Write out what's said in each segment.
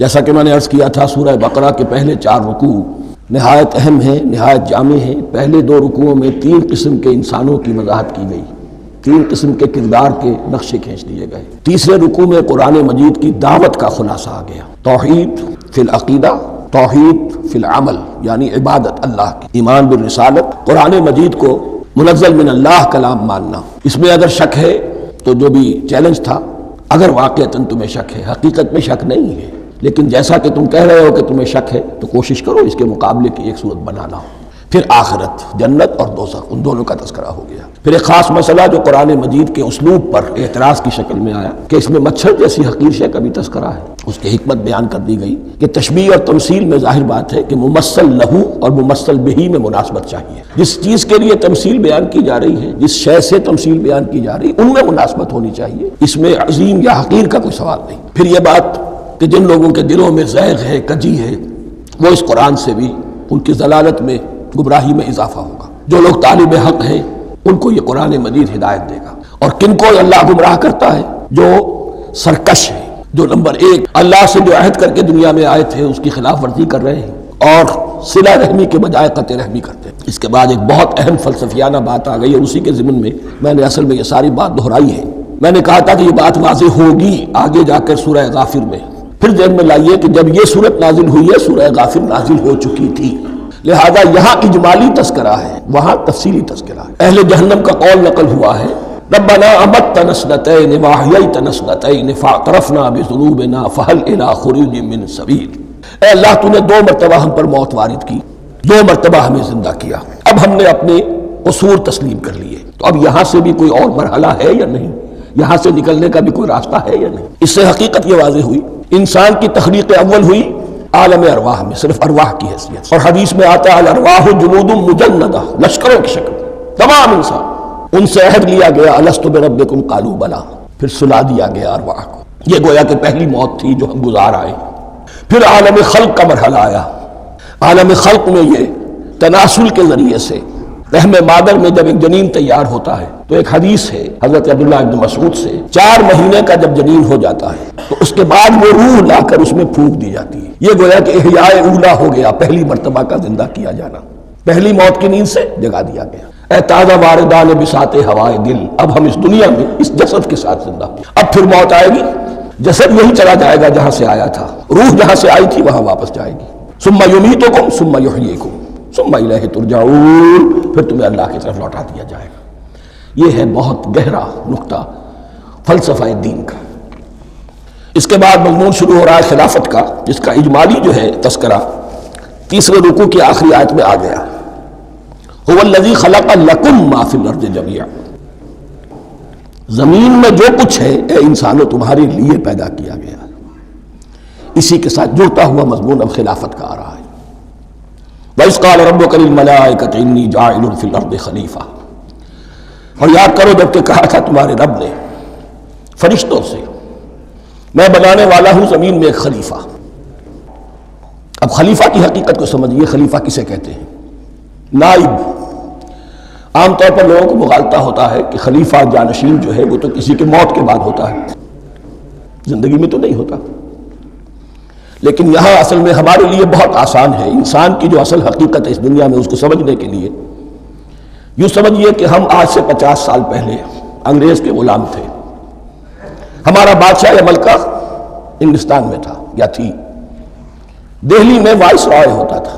جیسا کہ میں نے عرض کیا تھا، سورہ بقرہ کے پہلے 4 رکوع نہایت اہم ہیں، نہایت جامع ہیں۔ پہلے 2 رکوعوں میں 3 قسم کے انسانوں کی وضاحت کی گئی، 3 قسم کے کردار کے نقشے کھینچ دیے گئے۔ تیسرے رکوع میں قرآن مجید کی دعوت کا خلاصہ آ گیا، توحید فی العقیدہ، توحید فی العمل، یعنی عبادت اللہ کی، ایمان بالرسالت، قرآن مجید کو منزل من اللہ کلام ماننا۔ اس میں اگر شک ہے تو جو بھی چیلنج تھا، اگر واقعتاً تمہیں شک ہے، حقیقت میں شک نہیں ہے، لیکن جیسا کہ تم کہہ رہے ہو کہ تمہیں شک ہے تو کوشش کرو اس کے مقابلے کی ایک صورت بنانا ہو۔ پھر آخرت، جنت اور دوزخ، ان دونوں کا تذکرہ ہو گیا۔ پھر ایک خاص مسئلہ جو قرآن مجید کے اسلوب پر اعتراض کی شکل میں آیا کہ اس میں مچھر جیسی حقیر شے کا بھی تذکرہ ہے، اس کی حکمت بیان کر دی گئی کہ تشبیہ اور تمثیل میں ظاہر بات ہے کہ ممثل لہو اور ممثل بہی میں مناسبت چاہیے۔ جس چیز کے لیے تمثیل بیان کی جا رہی ہے، جس شے سے تمثیل بیان کی جا رہی ہے، ان میں مناسبت ہونی چاہیے، اس میں عظیم یا حقیر کا کوئی سوال نہیں۔ پھر یہ بات کہ جن لوگوں کے دلوں میں زیغ ہے، کجی ہے، وہ اس قرآن سے بھی ان کی ضلالت میں، گمراہی میں اضافہ ہوگا۔ جو لوگ طالب حق ہیں ان کو یہ قرآن مجید ہدایت دے گا۔ اور کن کو اللہ گمراہ کرتا ہے؟ جو سرکش ہے، جو نمبر 1 اللہ سے جو عہد کر کے دنیا میں آئے تھے اس کی خلاف ورزی کر رہے ہیں اور صلہ رحمی کے بجائے قطع رحمی کرتے ہیں۔ اس کے بعد ایک بہت اہم فلسفیانہ بات آ گئی ہے، اسی کے ضمن میں نے اصل میں یہ ساری بات دہرائی ہے۔ میں نے کہا تھا کہ یہ بات واضح ہوگی آگے جا کر سورہ غافر میں۔ پھر ذہن میں لائیے کہ جب یہ صورت نازل ہوئی ہے، سورہ غافر نازل ہو چکی تھی، لہذا یہاں اجمالی تذکرہ ہے، وہاں تفصیلی تذکرہ ہے۔ اہل جہنم کا قول نقل ہوا ہے، ربنا امتنا اثنتین واحییتنا اثنتین فاعترفنا بذنوبنا فہل الی خروج من سبیل۔ اے اللہ، تو نے 2 مرتبہ ہم پر موت وارد کی، 2 مرتبہ ہمیں زندہ کیا، اب ہم نے اپنے قصور تسلیم کر لیے، تو اب یہاں سے بھی کوئی اور مرحلہ ہے یا نہیں؟ یہاں سے نکلنے کا بھی کوئی راستہ ہے یا نہیں؟ اس سے حقیقت یہ واضح ہوئی، انسان کی تخلیق اول ہوئی عالم ارواح میں، صرف ارواح کی حیثیت، اور حدیث میں آتا ہے الارواح جنود مجندہ، لشکروں کی شکل، تمام انسان، ان سے عہد لیا گیا الست بربکم قالوا بلی، پھر سلا دیا گیا ارواح کو۔ یہ گویا کہ پہلی موت تھی جو ہم گزار آئے۔ پھر عالم خلق کا مرحلہ آیا۔ عالم خلق میں یہ تناسل کے ذریعے سے رحم مادر میں جب ایک جنین تیار ہوتا ہے تو ایک حدیث ہے حضرت عبداللہ ابن مسعود سے، 4 مہینے کا جب جنین ہو جاتا ہے تو اس کے بعد وہ روح لا کر اس میں پھونک دی جاتی ہے۔ یہ گویا کہ احیاء اولا ہو گیا، پہلی مرتبہ کا زندہ کیا جانا، پہلی موت کی نیند سے جگا دیا گیا۔ اے تازہ واردان بساط ہوائے دل، اب ہم اس دنیا میں اس جسد کے ساتھ زندہ ہوں، اب پھر موت آئے گی، جسد یہی چلا جائے گا جہاں سے آیا تھا، روح جہاں سے آئی تھی وہاں واپس جائے گی۔ ثم یمیتکم ثم یحییکم ثم الیہ ترجعون، پھر تمہیں اللہ کی طرف لوٹا دیا جائے گا۔ یہ ہے بہت گہرا نقطہ فلسفہ دین کا۔ اس کے بعد مضمون شروع ہو رہا ہے خلافت کا، جس کا اجمالی جو ہے تذکرہ تیسرے رکوع کی آخری آیت میں آ گیا، هو الذی خلق لکم ما فی الارض جمیعا، زمین میں جو کچھ ہے اے انسانوں تمہارے لیے پیدا کیا گیا۔ اسی کے ساتھ جڑتا ہوا مضمون اب خلافت کا آ رہا ہے۔ وَإِذْ قَالَ رَبُّكَ لِلْمَلَائِكَةِ إِنِّي جَاعِلٌ فِي الْأَرْضِ خَلِيفَةً، اور یاد کرو جب کہ کہا تھا تمہارے رب نے فرشتوں سے، میں بنانے والا ہوں زمین میں ایک خلیفہ۔ اب خلیفہ کی حقیقت کو سمجھیے، خلیفہ کسے کہتے ہیں؟ نائب۔ عام طور پر لوگوں کو مغالطہ ہوتا ہے کہ خلیفہ جانشین جو ہے وہ تو کسی کے موت کے بعد ہوتا ہے، زندگی میں تو نہیں ہوتا۔ لیکن یہاں اصل میں ہمارے لیے بہت آسان ہے، انسان کی جو اصل حقیقت ہے اس دنیا میں اس کو سمجھنے کے لیے یوں سمجھیے کہ ہم آج سے 50 سال پہلے انگریز کے غلام تھے، ہمارا بادشاہ یا ملکہ ہندوستان میں تھا یا تھی، دہلی میں وائس رائے ہوتا تھا۔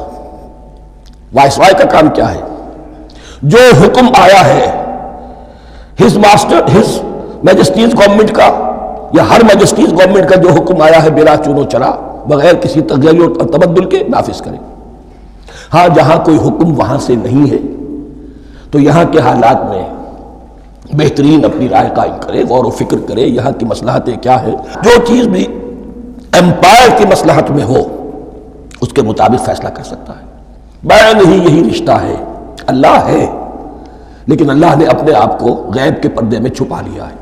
وائس رائے کا کام کیا ہے؟ جو حکم آیا ہے ہز میجسٹیز گورنمنٹ کا یا ہر میجسٹیز گورنمنٹ کا جو حکم آیا ہے بلا چون و چرا، بغیر کسی تغیر اور تبدل کے نافذ کرے۔ ہاں جہاں کوئی حکم وہاں سے نہیں ہے تو یہاں کے حالات میں بہترین اپنی رائے قائم کرے، غور و فکر کرے، یہاں کی مصلحتیں کیا ہے، جو چیز بھی امپائر کی مصلحت میں ہو اس کے مطابق فیصلہ کر سکتا ہے۔ بین ہی یہی رشتہ ہے، اللہ ہے لیکن اللہ نے اپنے آپ کو غیب کے پردے میں چھپا لیا ہے۔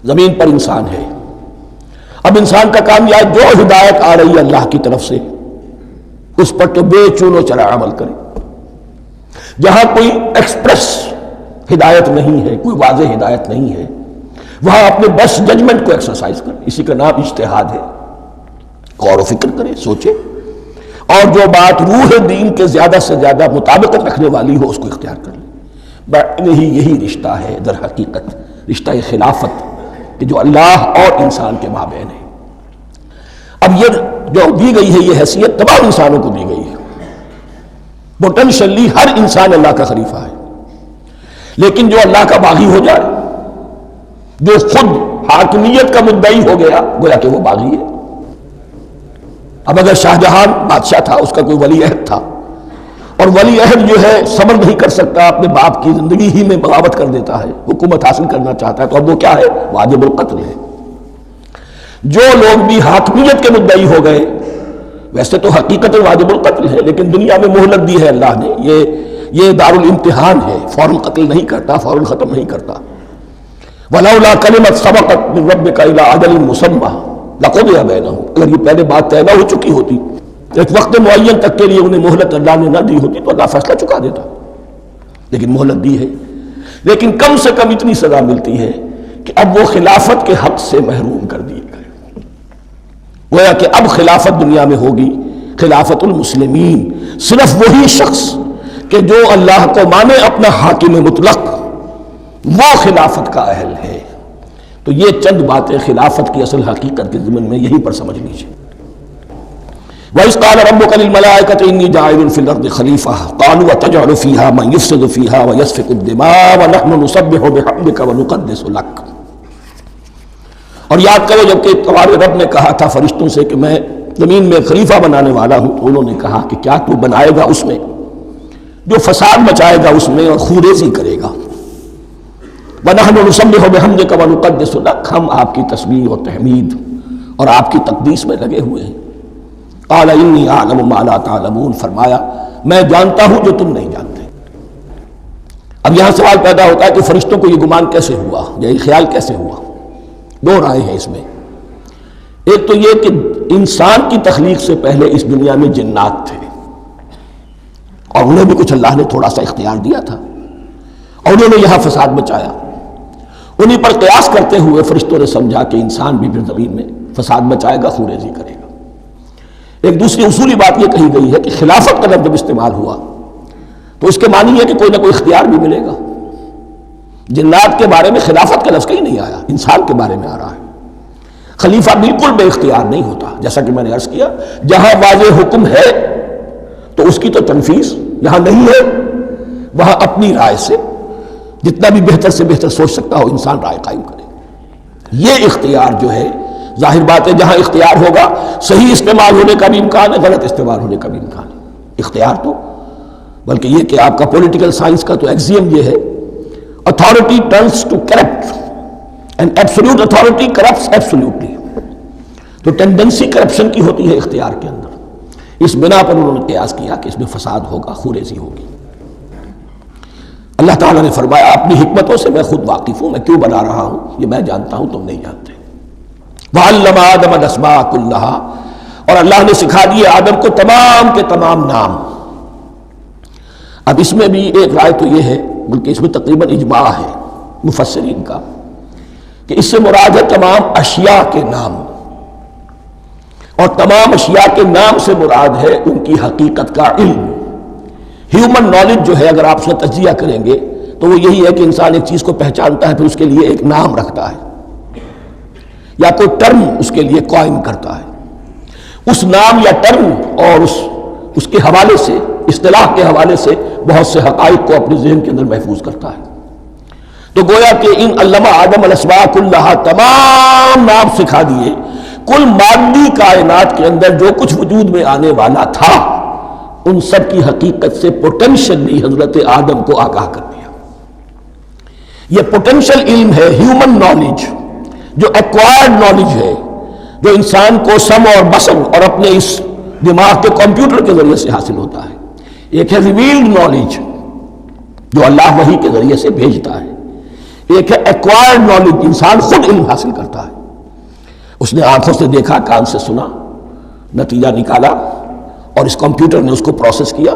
زمین پر انسان ہے، اب انسان کا کام یہ ہے جو ہدایت آ رہی ہے اللہ کی طرف سے اس پر تو بے چون و چرا عمل کرے۔ جہاں کوئی ایکسپریس ہدایت نہیں ہے، کوئی واضح ہدایت نہیں ہے، وہاں اپنے بیسٹ ججمنٹ کو ایکسرسائز کرے، اسی کا نام اجتہاد ہے۔ و فکر کرے، سوچے، اور جو بات روح دین کے زیادہ سے زیادہ مطابقت رکھنے والی ہو اس کو اختیار کر لے۔ یہی رشتہ ہے در حقیقت رشتہ خلافت کہ جو اللہ اور انسان کے مابین ہے۔ اب یہ جو دی گئی ہے یہ حیثیت تمام انسانوں کو دی گئی ہے، پوٹینشلی ہر انسان اللہ کا خلیفہ ہے، لیکن جو اللہ کا باغی ہو جائے، جو خود حاکمیت کا مدعی ہو گیا، گویا کہ وہ باغی ہے۔ اب اگر شاہ جہان بادشاہ تھا، اس کا کوئی ولی عہد تھا، اور ولی عہد جو ہے صبر نہیں کر سکتا، اپنے باپ کی زندگی ہی میں بغاوت کر دیتا ہے، حکومت حاصل کرنا چاہتا ہے، تو اب وہ کیا ہے؟ واجب القتل ہے۔ جو لوگ بھی حاکمیت کے مدعی ہو گئے، ویسے تو حقیقت واجب القتل ہے، لیکن دنیا میں مہلت دی ہے اللہ نے، یہ دارالامتحان ہے، فوراً قتل نہیں کرتا، فوراً ختم نہیں کرتا۔ وَلَوْلَا كَلِمَةٌ سَبَقَتْ مِنْ رَبِّكَ إِلَىٰ أَجَلٍ مُّسَمًّى لَقُضِيَ بَيْنَهُمْ، اگر یہ پہلے بات طے نہ ہو چکی ہوتی، ایک وقت معین تک کے لیے انہیں مہلت اللہ نے نہ دی ہوتی تو اللہ فیصلہ چکا دیتا، لیکن مہلت دی ہے۔ لیکن کم سے کم اتنی سزا ملتی ہے کہ اب وہ خلافت کے حق سے محروم کر دیے گئے، گویا کہ اب خلافت دنیا میں ہوگی خلافت المسلمین، صرف وہی شخص کہ جو اللہ کو مانے اپنا حاکم مطلق، وہ خلافت کا اہل ہے۔ تو یہ چند باتیں خلافت کی اصل حقیقت کے ضمن میں یہیں پر سمجھ لیجیے۔ وَإِذْ قَالَ رَبُّكَ لِلْمَلَائِكَةِ إِنِّي جَاعِلٌ فِي الْأَرْضِ خَلِيفَةً قَالُوا أَتَجْعَلُ فِيهَا مَن يُفْسِدُ فِيهَا وَيَسْفِكُ الدِّمَاءَ وَنَحْنُ نُسَبِّحُ بِحَمْدِكَ وَنُقَدِّسُ لَكَ۔ اور یاد کرو جب کہ تمہارے رب نے کہا تھا فرشتوں سے کہ میں زمین میں خلیفہ بنانے والا ہوں، تو انہوں نے کہا کہ کیا تو بنائے گا اس میں جو فساد مچائے گا اس میں اور خوریزی کرے گا۔ وَنَحْنُ نُسَبِّحُ بِحَمْدِكَ وَنُقَدِّسُ لَكَ، ہم آپ کی تسبیح اور تحمید اور آپ کی تقدیس میں لگے ہوئے ہیں۔ قَالَ إِنِّي أَعْلَمُ مَا لَا تَعْلَمُونَ، فرمایا میں جانتا ہوں جو تم نہیں جانتے۔ اب یہاں سوال پیدا ہوتا ہے کہ فرشتوں کو یہ گمان کیسے ہوا، یہ خیال کیسے ہوا؟ دو رائے ہیں اس میں۔ ایک تو یہ کہ انسان کی تخلیق سے پہلے اس دنیا میں جنات تھے، اور انہیں بھی کچھ اللہ نے تھوڑا سا اختیار دیا تھا، اور انہوں نے یہاں فساد مچایا۔ انہی پر قیاس کرتے ہوئے فرشتوں نے سمجھا کہ انسان بھی پھر زمین میں فساد مچائے گا، خوریزی کرے گا۔ ایک دوسری اصولی بات یہ کہی گئی ہے کہ خلافت کا لفظ جب استعمال ہوا تو اس کے معنی ہے کہ کوئی نہ کوئی اختیار بھی ملے گا۔ جنات کے بارے میں خلافت کا لفظ کہیں نہیں آیا، انسان کے بارے میں آ رہا ہے۔ خلیفہ بالکل بے اختیار نہیں ہوتا، جیسا کہ میں نے عرض کیا، جہاں واضح حکم ہے تو اس کی تو تنفیذ، جہاں نہیں ہے وہاں اپنی رائے سے جتنا بھی بہتر سے بہتر سوچ سکتا ہو انسان رائے قائم کرے۔ یہ اختیار جو ہے، ظاہر بات ہے جہاں اختیار ہوگا صحیح استعمال ہونے کا بھی امکان ہے، غلط استعمال ہونے کا بھی امکان ہے۔ اختیار تو بلکہ یہ کہ آپ کا پولیٹیکل سائنس کا تو ایکزیم یہ ہے، authority turns to corrupt and absolute authority corrupts absolutely۔ تو ٹینڈنسی کرپشن کی ہوتی ہے اختیار کے اندر، اس بنا پر انہوں نے قیاس کیا کہ اس میں فساد ہوگا، خوریزی ہوگی۔ اللہ تعالیٰ نے فرمایا اپنی حکمتوں سے میں خود واقف ہوں، میں کیوں بنا رہا ہوں یہ میں جانتا ہوں، تم نہیں جانتے۔ وَعَلَّمَ آدَمَ الْأَسْمَاءَ كُلَّهَا، اور اللہ نے سکھا دیے آدم کو تمام کے تمام نام۔ اب اس میں بھی ایک رائے تو یہ ہے، بلکہ اس میں تقریباً اجماع ہے مفسرین کا، کہ اس سے مراد ہے تمام اشیاء کے نام، اور تمام اشیاء کے نام سے مراد ہے ان کی حقیقت کا علم۔ ہیومن نالج جو ہے اگر آپ اس کا تجزیہ کریں گے تو وہ یہی ہے کہ انسان ایک چیز کو پہچانتا ہے، پھر اس کے لیے ایک نام رکھتا ہے یا کوئی ٹرم اس کے لیے قائم کرتا ہے۔ اس نام یا ٹرم اور اس کے حوالے سے، اصطلاح کے حوالے سے بہت سے حقائق کو اپنے ذہن کے اندر محفوظ کرتا ہے۔ تو گویا کہ ان علمہ آدم الاسماء کلھا، تمام نام سکھا دیے، کل مادی کائنات کے اندر جو کچھ وجود میں آنے والا تھا ان سب کی حقیقت سے پوٹینشلی حضرت آدم کو آگاہ کر دیا۔ یہ پوٹینشل علم ہے، ہیومن نالج، جو ایکوائرڈ نالج ہے، جو انسان کو سم اور بسم اور اپنے اس دماغ کے کمپیوٹر کے ذریعے سے حاصل ہوتا ہے۔ ایک ہے ریویلڈ نالج جو اللہ وحی کے ذریعے سے بھیجتا ہے، ایک ہے ایکوائرڈ نالج، انسان خود علم حاصل کرتا ہے۔ اس نے آنکھوں سے دیکھا، کان سے سنا، نتیجہ نکالا، اور اس کمپیوٹر نے اس کو پروسیس کیا،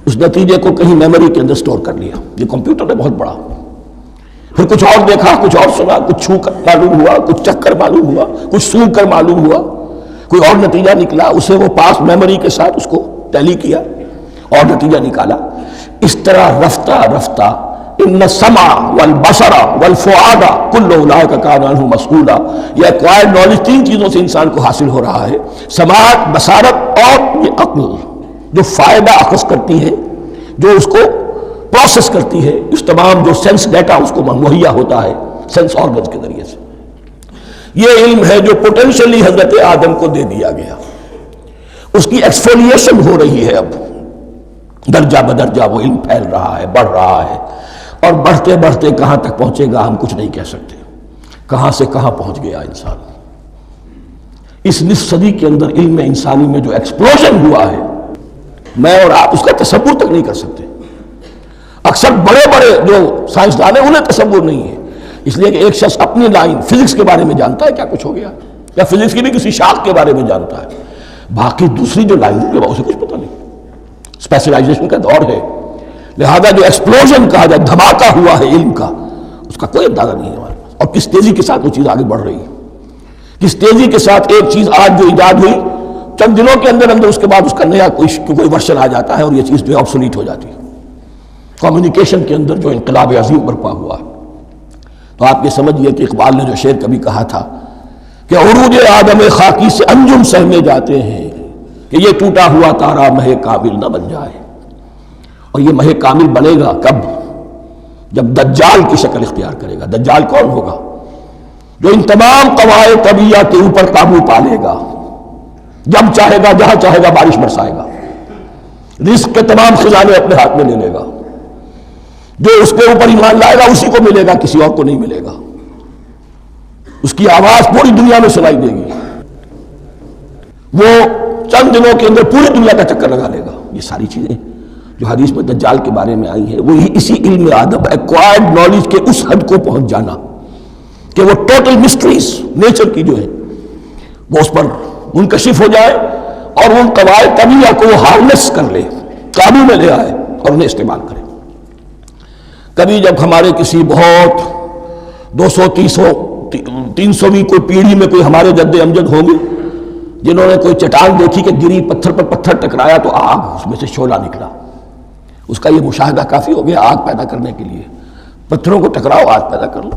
اس نتیجے کو کہیں میموری کے اندر سٹور کر لیا۔ یہ کمپیوٹر ہے بہت بڑا۔ پھر کچھ اور دیکھا، کچھ اور سنا، کچھ چھو کر معلوم ہوا، کچھ چکھ کر معلوم ہوا، کچھ سونگھ کر معلوم ہوا، کوئی اور نتیجہ نکلا، اسے وہ پاس میموری کے ساتھ اس کو ٹیلی کیا اور نتیجہ نکالا۔ اس طرح رفتہ رفتہ ان السمع والبصر والفؤاد کل اولئک کان عنہ مسئولا، یہ ایکوائرڈ نالج تین چیزوں سے انسان کو حاصل ہو رہا ہے، سماعت، بصارت اور یہ عقل، جو فائدہ اخذ کرتی ہے، جو اس کو پروسیس کرتی ہے، اس تمام جو سینس ڈیٹا اس کو مہیا ہوتا ہے سینس آرگنز کے ذریعے سے۔ یہ علم ہے جو پوٹینشلی حضرت آدم کو دے دیا گیا، اس کی ایکسفولیشن ہو رہی ہے، اب درجہ بدرجہ وہ علم پھیل رہا ہے، بڑھ رہا ہے، اور بڑھتے بڑھتے کہاں تک پہنچے گا ہم کچھ نہیں کہہ سکتے، کہاں سے کہاں پہنچ گیا انسان۔ اس نصف صدی کے اندر علم انسانی میں جو ایکسپلوژن ہوا ہے، میں اور آپ اس کا تصور تک نہیں کر سکتے۔ اکثر بڑے بڑے جو سائنسدان ہیں انہیں تصور نہیں ہے، اس لیے کہ ایک شخص اپنی لائن فزکس کے بارے میں جانتا ہے کیا کچھ ہو گیا، یا فزکس کی بھی کسی شاخ کے بارے میں جانتا ہے، باقی دوسری جو لائن ہے اسے کچھ پتہ نہیں۔ اسپیشلائزیشن کا دور ہے، لہذا جو ایکسپلوژن کہا جائے، دھماکہ ہوا ہے علم کا، اس کا کوئی اندازہ نہیں ہے ہمارے پاس، اور کس تیزی کے ساتھ وہ چیز آگے بڑھ رہی ہے، کس تیزی کے ساتھ ایک چیز آج جو ایجاد ہوئی چند دنوں کے اندر اندر اس کے بعد اس کا نیا کوئی ورژن آ جاتا ہے اور یہ چیز جو ہے آبسولیٹ ہو جاتی ہے۔ کمیونیکیشن کے اندر جو انقلاب عظیم برپا ہوا، تو آپ یہ سمجھیے کہ اقبال نے جو شعر کبھی کہا تھا کہ عروج آدم خاکی سے انجم سہمے جاتے ہیں کہ یہ ٹوٹا ہوا تارا مہ کامل نہ بن جائے، اور یہ مہ کامل بنے گا کب؟ جب دجال کی شکل اختیار کرے گا۔ دجال کون ہوگا؟ جو ان تمام قواعد طبیعہ کے اوپر قابو پا لے گا، جب چاہے گا جہاں چاہے گا بارش برسائے گا، رزق کے تمام خزانے اپنے ہاتھ میں لے لے گا، جو اس کے اوپر ایمان لائے گا اسی کو ملے گا، کسی اور کو نہیں ملے گا، اس کی آواز پوری دنیا میں سنائی دے گی، وہ چند دنوں کے اندر پوری دنیا کا چکر لگا لے گا۔ یہ ساری چیزیں جو حدیث میں دجال کے بارے میں آئی ہیں وہی اسی علم آدم، ایکوائرڈ نالج کے اس حد کو پہنچ جانا کہ وہ ٹوٹل مسٹریز نیچر کی جو ہے وہ اس پر منکشف ہو جائے، اور ان قواعد طبیعہ کو وہ ہارنس کر لے، قابو میں لے آئے اور انہیں استعمال کرے۔ کبھی جب ہمارے کسی بہت 200-300ویں کوئی پیڑھی میں کوئی ہمارے جد امجد ہوں گے جنہوں نے کوئی چٹان دیکھی کہ گری، پتھر پر پتھر ٹکرایا تو آگ اس میں سے شعلہ نکلا، اس کا یہ مشاہدہ کافی ہو گیا آگ پیدا کرنے کے لیے، پتھروں کو ٹکراؤ آگ پیدا کر لو۔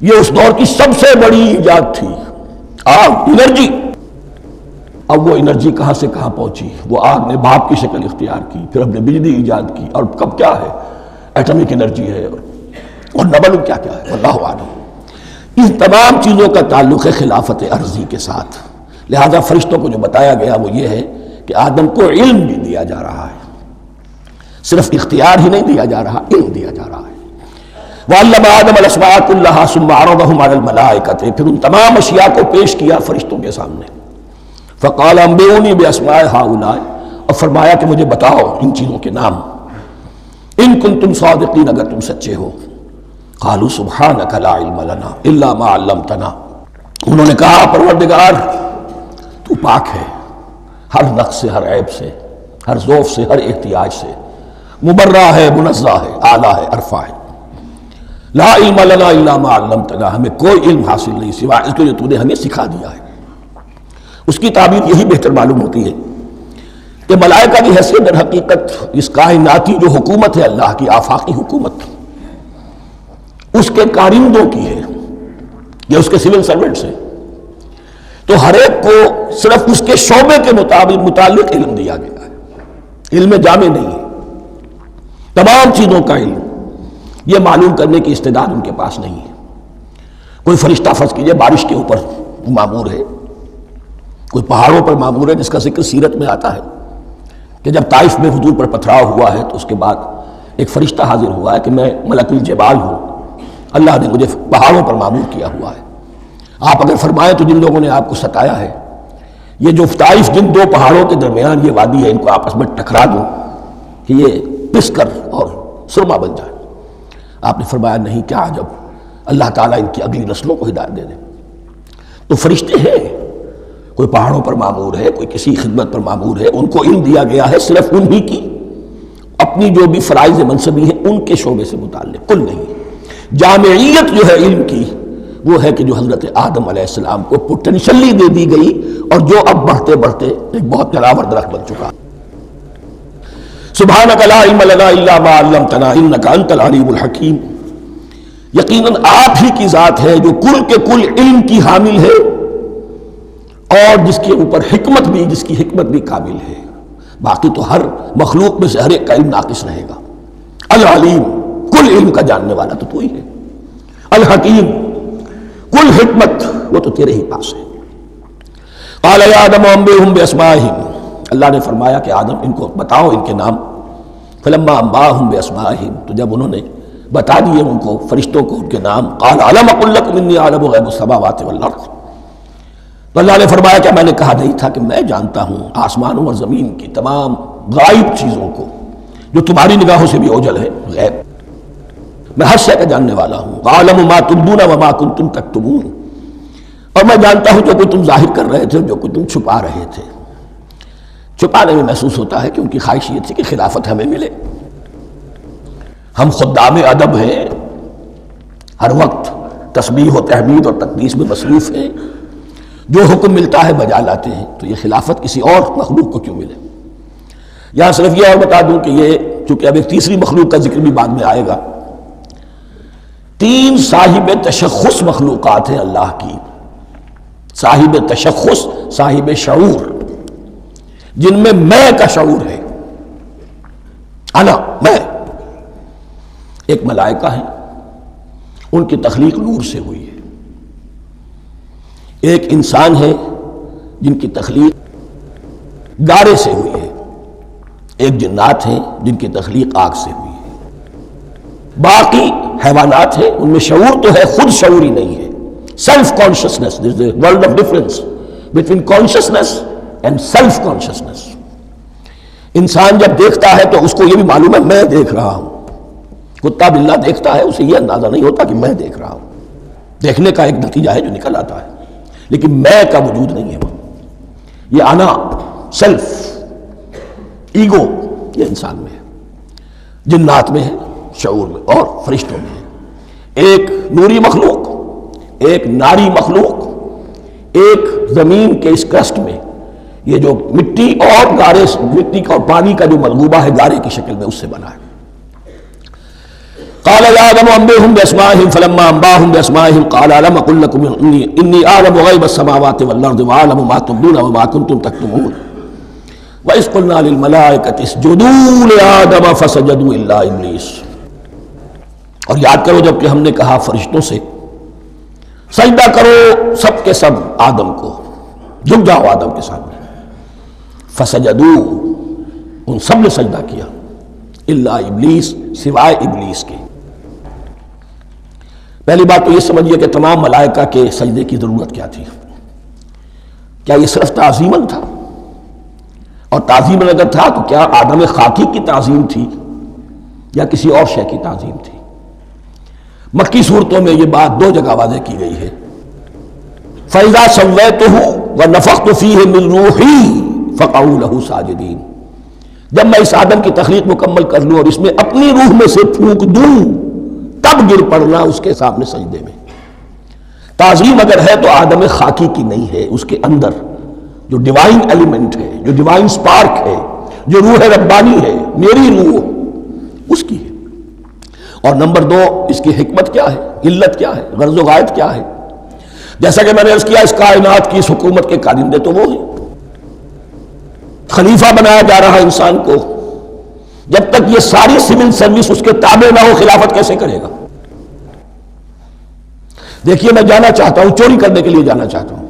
یہ اس دور کی سب سے بڑی ایجاد تھی، آگ، انرجی۔ اب وہ انرجی کہاں سے کہاں پہنچی، وہ آگ نے بھاپ کی شکل اختیار کی، پھر ہم نے بجلی ایجاد کی، اور کب کیا ہے ایٹمک انرجی ہے، اور نبل کیا کیا ہے، واللہ اعلم۔ ان تمام چیزوں کا تعلق ہے خلافت ارضی کے ساتھ، لہذا فرشتوں کو جو بتایا گیا وہ یہ ہے کہ آدم کو علم بھی دیا جا رہا ہے، صرف اختیار ہی نہیں دیا جا رہا، علم دیا جا رہا ہے۔ وَعَلَّمَ آدَمَ الْأَسْمَاءَ كُلَّهَا ثُمَّ عَرَضَهُمْ عَلَى الْمَلَائِكَةِ، پھر ان تمام اشیاء کو پیش کیا فرشتوں کے سامنے۔ فَقَالَ أَنبِئُونِي بِأَسْمَاءِ هَؤُلَاءِ، اور فرمایا کہ مجھے بتاؤ ان چیزوں کے نام، ان کنتم صادقین، اگر تم سچے ہو۔ قالوا سبحانک لا علم لنا الا ما علمتنا، انہوں نے کہا پروردگار تو پاک ہے ہر نقص سے، ہر عیب سے، ہر ذوف سے، ہر احتیاج سے، مبرہ ہے، منزہ ہے، اعلیٰ ہے، عرفہ ہے۔ لا علم لنا الا ما علمتنا، ہمیں کوئی علم حاصل نہیں سوائے اس کو جو تو نے ہمیں سکھا دیا ہے۔ اس کی تعبیر یہی بہتر معلوم ہوتی ہے کہ ملائکہ کی حیثیت در حقیقت اس کائناتی جو حکومت ہے اللہ کی آفاقی حکومت، اس کے کارندوں کی ہے، یا اس کے سول سرونٹس ہیں، تو ہر ایک کو صرف اس کے شعبے کے متعلق علم دیا گیا ہے، علم جامع نہیں ہے، تمام چیزوں کا علم یہ معلوم کرنے کی استعداد ان کے پاس نہیں ہے۔ کوئی فرشتہ فرض کیجئے بارش کے اوپر معمور ہے، کوئی پہاڑوں پر معمور ہے، جس کا ذکر سیرت میں آتا ہے کہ جب طائف میں حضور پر پتھراؤ ہوا ہے تو اس کے بعد ایک فرشتہ حاضر ہوا ہے کہ میں ملک الجبال ہوں، اللہ نے مجھے پہاڑوں پر معمور کیا ہوا ہے، آپ اگر فرمائیں تو جن لوگوں نے آپ کو ستایا ہے، یہ جو طائف جن دو پہاڑوں کے درمیان یہ وادی ہے، ان کو آپس میں ٹکرا دوں کہ یہ پس کر اور سرما بن جائے۔ آپ نے فرمایا نہیں، کیا عجب، اللہ تعالیٰ ان کی اگلی نسلوں کو ہدایت دے دے۔ تو فرشتے ہیں، کوئی پہاڑوں پر معمور ہے، کوئی کسی خدمت پر معمور ہے، ان کو علم دیا گیا ہے صرف انہی کی اپنی جو بھی فرائض منصبی ہیں ان کے شعبے سے متعلق، کل نہیں۔ جامعیت جو ہے علم کی وہ ہے کہ جو حضرت آدم علیہ السلام کو پوٹینشلی دے دی گئی اور جو اب بڑھتے بڑھتے ایک بہت جلاور درخت بن چکا. سبحانک لا علم لنا الا ما علمتنا انک انت العلیم الحکیم. یقیناً آپ ہی کی ذات ہے جو کل کے کل علم کی حامل ہے اور جس کے اوپر حکمت بھی، جس کی حکمت بھی کامل ہے. باقی تو ہر مخلوق میں سے ہر ایک کا علم ناقص رہے گا. العلیم، کل علم کا جاننے والا تو ہی ہے. الحکیم، کل حکمت وہ تو تیرے ہی پاس ہے. قال یا آدم انبئہم باسمائہم، اللہ نے فرمایا کہ آدم ان کو بتاؤ ان کے نام. فلما انباہم باسمائہم، تو جب انہوں نے بتا دیے ان کو، فرشتوں کو، ان کے نام. قال الم اقل لکم انی اعلم غیب السماوات والارض، تو اللہ نے فرمایا کہ میں نے کہا نہیں تھا کہ میں جانتا ہوں آسمانوں اور زمین کی تمام غائب چیزوں کو جو تمہاری نگاہوں سے بھی اوجھل ہے. غیب، میں ہر شے کا جاننے والا ہوں. اعلم ما تبدون وما کنتم تکتمون، اور میں جانتا ہوں جو کوئی تم ظاہر کر رہے تھے، جو کوئی تم چھپا رہے تھے. چھپانے میں محسوس ہوتا ہے کہ ان کی خواہش یہ تھی کہ خلافت ہمیں ملے. ہم خدام ادب ہیں، ہر وقت تسبیح و تحمید اور تقدیس میں مصروف ہیں، جو حکم ملتا ہے بجا لاتے ہیں. تو یہ خلافت کسی اور مخلوق کو کیوں ملے؟ یہاں صرف یہ اور بتا دوں کہ یہ چونکہ اب ایک تیسری مخلوق کا ذکر بھی بعد میں آئے گا. 3 صاحب تشخص مخلوقات ہیں اللہ کی، صاحب تشخص، صاحب شعور، جن میں میں کا شعور ہے. انا، میں. ایک ملائکہ ہیں، ان کی تخلیق نور سے ہوئی ہے. ایک انسان ہے جن کی تخلیق گارے سے ہوئی ہے. ایک جنات ہیں جن کی تخلیق آگ سے ہوئی ہے. باقی حیوانات ہیں، ان میں شعور تو ہے، خود شعوری نہیں ہے. Self consciousness, there is a world of difference between consciousness and self consciousness. انسان جب دیکھتا ہے تو اس کو یہ بھی معلوم ہے میں دیکھ رہا ہوں. کتا بلہ دیکھتا ہے، اسے یہ اندازہ نہیں ہوتا کہ میں دیکھ رہا ہوں. دیکھنے کا ایک نتیجہ ہے جو نکل آتا ہے، لیکن میں کا وجود نہیں ہے. یہ انا، سیلف، ایگو، یہ انسان میں ہے، جنات میں ہے، شعور میں، اور فرشتوں میں ہے. ایک نوری مخلوق، ایک ناری مخلوق، ایک زمین کے اس کرسٹ میں یہ جو مٹی اور گارے، مٹی کا اور پانی کا جو ملغوبہ ہے گارے کی شکل میں، اس سے بنا ہے. قال يا آدم انبئهم باسمائهم فلما انباهم باسمائهم قال الم اقل لكم اني اعلم غيب السماوات والارض واعلم ما تبدون وما كنتم تكتمون واذ قلنا للملائكه اسجدوا لآدم فسجدوا الا ابلیس. اور یاد کرو جب کہ ہم نے کہا فرشتوں سے سجدہ کرو سب کے سب آدم کو، جھک جاؤ آدم کے سامنے. فسجدوا، ان سب نے سجدہ کیا، الا ابلیس، سوائے ابلیس کے. پہلی بات تو یہ سمجھیے کہ تمام ملائکہ کے سجدے کی ضرورت کیا تھی. کیا یہ صرف تعظیماً تھا؟ اور تعظیماً اگر تھا تو کیا آدم خاکی کی تعظیم تھی یا کسی اور شے کی تعظیم تھی؟ مکی صورتوں میں یہ بات 2 جگہ واضح کی گئی ہے. فَإِذَا سَوَّيْتُهُ وَنَفَخْتُ فِيهِ مِن رُوحِي فَقَعُوا لَهُ سَاجِدِينَ. جب میں اس آدم کی تخلیق مکمل کر لوں اور اس میں اپنی روح میں سے پھونک دوں، تب گر پڑنا اس کے سامنے سجدے میں. تعظیم اگر ہے تو آدم خاکی کی نہیں ہے، اس کے اندر جو ڈیوائن ایلیمنٹ ہے، جو ڈیوائن سپارک ہے، جو روح ربانی ہے، میری روح، اس کی ہے. اور نمبر 2، اس کی حکمت کیا ہے، علت کیا ہے، غرض و غایت کیا ہے؟ جیسا کہ میں نے عرض کیا، اس کائنات کی اس حکومت کے کارندے تو وہ ہیں. خلیفہ بنایا جا رہا انسان کو، جب تک یہ ساری سول سروس اس کے تابع نہ ہو خلافت کیسے کرے گا؟ دیکھیے میں جانا چاہتا ہوں، چوری کرنے کے لیے جانا چاہتا ہوں،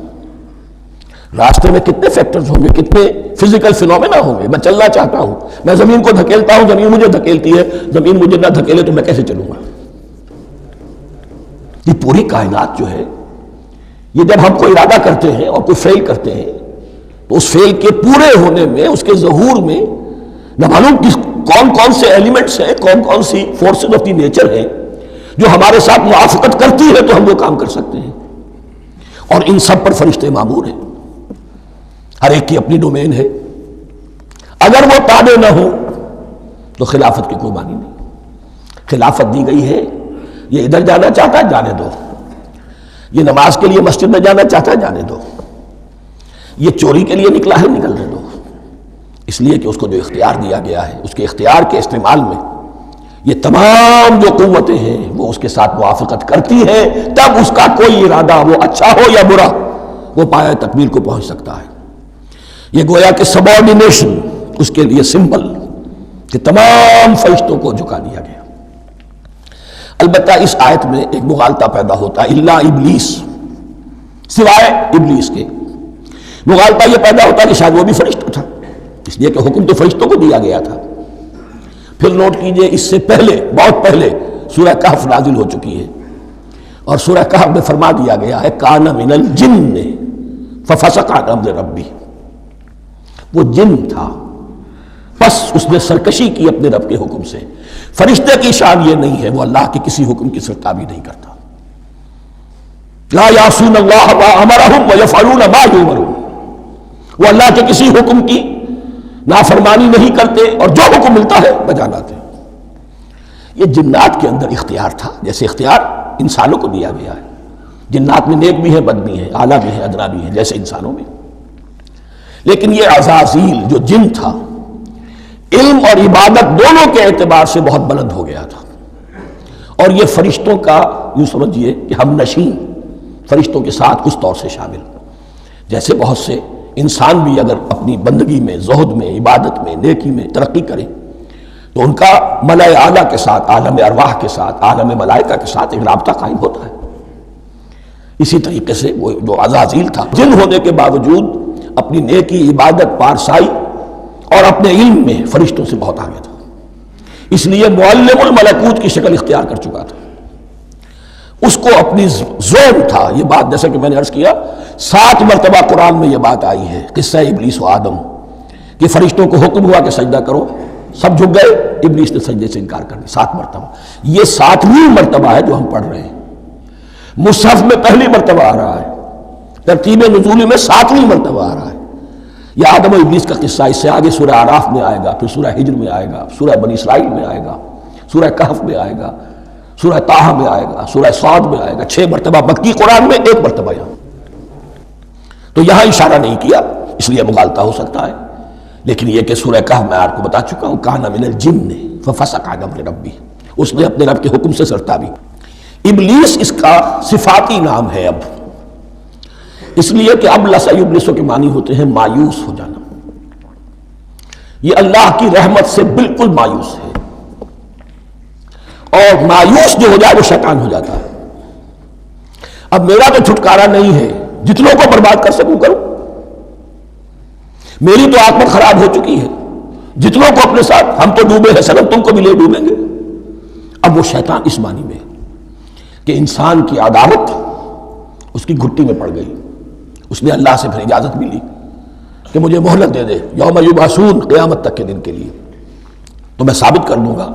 راستے میں کتنے فیکٹرز ہوں گے، کتنے فزیکل فینومینا ہوں گے. میں چلنا چاہتا ہوں، میں زمین کو دھکیلتا ہوں، زمین مجھے دھکیلتی ہے، زمین مجھے نہ دھکیلے تو میں کیسے چلوں گا؟ یہ پوری کائنات جو ہے، یہ جب ہم کوئی ارادہ کرتے ہیں اور کوئی فیل کرتے ہیں تو اس فیل کے پورے ہونے میں، اس کے ظہور میں نہ معلوم کون کون سے ایلیمنٹس ہیں، کون کون سی فورسز آف دی نیچر ہیں جو ہمارے ساتھ موافقت کرتی ہے تو ہم وہ کام کر سکتے ہیں. اور ان سب پر فرشتے مامور ہیں، ہر ایک کی اپنی ڈومین ہے. اگر وہ تابع نہ ہو تو خلافت کی کوئی معنی نہیں. خلافت دی گئی ہے، یہ ادھر جانا چاہتا ہے جانے دو، یہ نماز کے لیے مسجد میں جانا چاہتا ہے، جانے دو. یہ چوری کے لیے نکلا ہے، نکلنے دو. اس لیے کہ اس کو جو اختیار دیا گیا ہے، اس کے اختیار کے استعمال میں یہ تمام جو قوتیں ہیں وہ اس کے ساتھ موافقت کرتی ہیں، تب اس کا کوئی ارادہ، وہ اچھا ہو یا برا، وہ پایہ تکمیل کو پہنچ سکتا ہے. یہ گویا کہ سبارڈینیشن اس کے لیے سمبل کہ تمام فرشتوں کو جھکا دیا گیا. البتہ اس آیت میں ایک مغالطہ پیدا ہوتا ہے، الا ابلیس، سوائے ابلیس کے. مغالطہ یہ پیدا ہوتا ہے کہ شاید وہ بھی فرشتہ تھا، اس لیے کہ حکم تو فرشتوں کو دیا گیا تھا. پھر نوٹ کیجئے اس سے پہلے، بہت پہلے سورہ کہف نازل ہو چکی ہے، اور سورہ کہف میں فرما دیا گیا ہے کان من الجن ففسق عن امر ربی، وہ جن تھا بس اس نے سرکشی کی اپنے رب کے حکم سے. فرشتے کی شان یہ نہیں ہے، وہ اللہ کے کسی حکم کی سرتابی نہیں کرتا. لا یعصون اللہ ما امرہم ویفعلون ما یؤمرون، وہ اللہ کے کسی حکم کی نافرمانی نہیں کرتے اور جو حکم ملتا ہے بجا لاتے. یہ جنات کے اندر اختیار تھا، جیسے اختیار انسانوں کو دیا گیا ہے. جنات میں نیک بھی ہیں، بد بھی ہیں، اعلیٰ بھی ہیں، ادنا بھی ہیں، جیسے انسانوں میں. لیکن یہ عزازیل جو جن تھا، علم اور عبادت دونوں کے اعتبار سے بہت بلند ہو گیا تھا، اور یہ فرشتوں کا یوں سمجھیے کہ ہم نشین، فرشتوں کے ساتھ اس طور سے شامل. جیسے بہت سے انسان بھی اگر اپنی بندگی میں، زہد میں، عبادت میں، نیکی میں ترقی کریں تو ان کا ملائے اعلیٰ کے ساتھ، عالم ارواح کے ساتھ، عالم ملائکہ کے ساتھ ایک رابطہ قائم ہوتا ہے. اسی طریقے سے وہ جو عزازیل تھا، جن ہونے کے باوجود اپنی نیکی، عبادت، پارسائی اور اپنے علم میں فرشتوں سے بہت آگے تھا. اس لیے معلم الملکوت کی شکل اختیار کر چکا تھا. اس کو اپنی زون تھا. یہ بات جیسا کہ میں نے عرض کیا 7 مرتبہ قرآن میں یہ بات آئی ہے، قصہ ابلیس و آدم، کہ فرشتوں کو حکم ہوا کہ سجدہ کرو، سب جھک گئے، ابلیس نے سجدے سے انکار کر دیا 7 مرتبہ. یہ 7ویں مرتبہ ہے جو ہم پڑھ رہے ہیں. مصحف میں پہلی مرتبہ آ رہا ہے، ترتیب نزول میں 7ویں مرتبہ آ رہا ہے. یہ آدم و ابلیس کا قصہ اس سے آگے سورہ اعراف میں آئے گا، پھر سورہ ہجر میں آئے گا، سورہ بنی اسرائیل میں آئے گا، سورہ کہف میں آئے گا، سورہ طٰہٰ میں آئے گا، سورہ صاد میں آئے گا. 6 مرتبہ مکی قرآن میں، 1 مرتبہ یہاں. تو یہاں اشارہ نہیں کیا، اس لیے مغالطہ ہو سکتا ہے. لیکن یہ کہ سورہ کہف میں آپ کو بتا چکا ہوں کان من الجن ففسق عن امر ربی، اس نے اپنے رب کے حکم سے سرتابی. ابلیس اس کا صفاتی نام ہے اب، اس لیے کہ اب لس یبلسو کے معنی ہوتے ہیں مایوس ہو جانا. یہ اللہ کی رحمت سے بالکل مایوس ہے، اور مایوس جو ہو جائے وہ شیطان ہو جاتا ہے. اب میرا تو چھٹکارا نہیں ہے، جتنوں کو برباد کر سکوں کروں، میری تو عاقبت خراب ہو چکی ہے، جتنوں کو اپنے ساتھ، ہم تو ڈوبے ہیں سنم، تم کو بھی لے ڈوبیں گے. اب وہ شیطان اس معنی میں کہ انسان کی عداوت اس کی گھٹی میں پڑ گئی. اس نے اللہ سے پھر اجازت بھی لی کہ مجھے مہلت دے دے، یوم یبعثون، قیامت تک کے دن کے لیے، تو میں ثابت کر دوں گا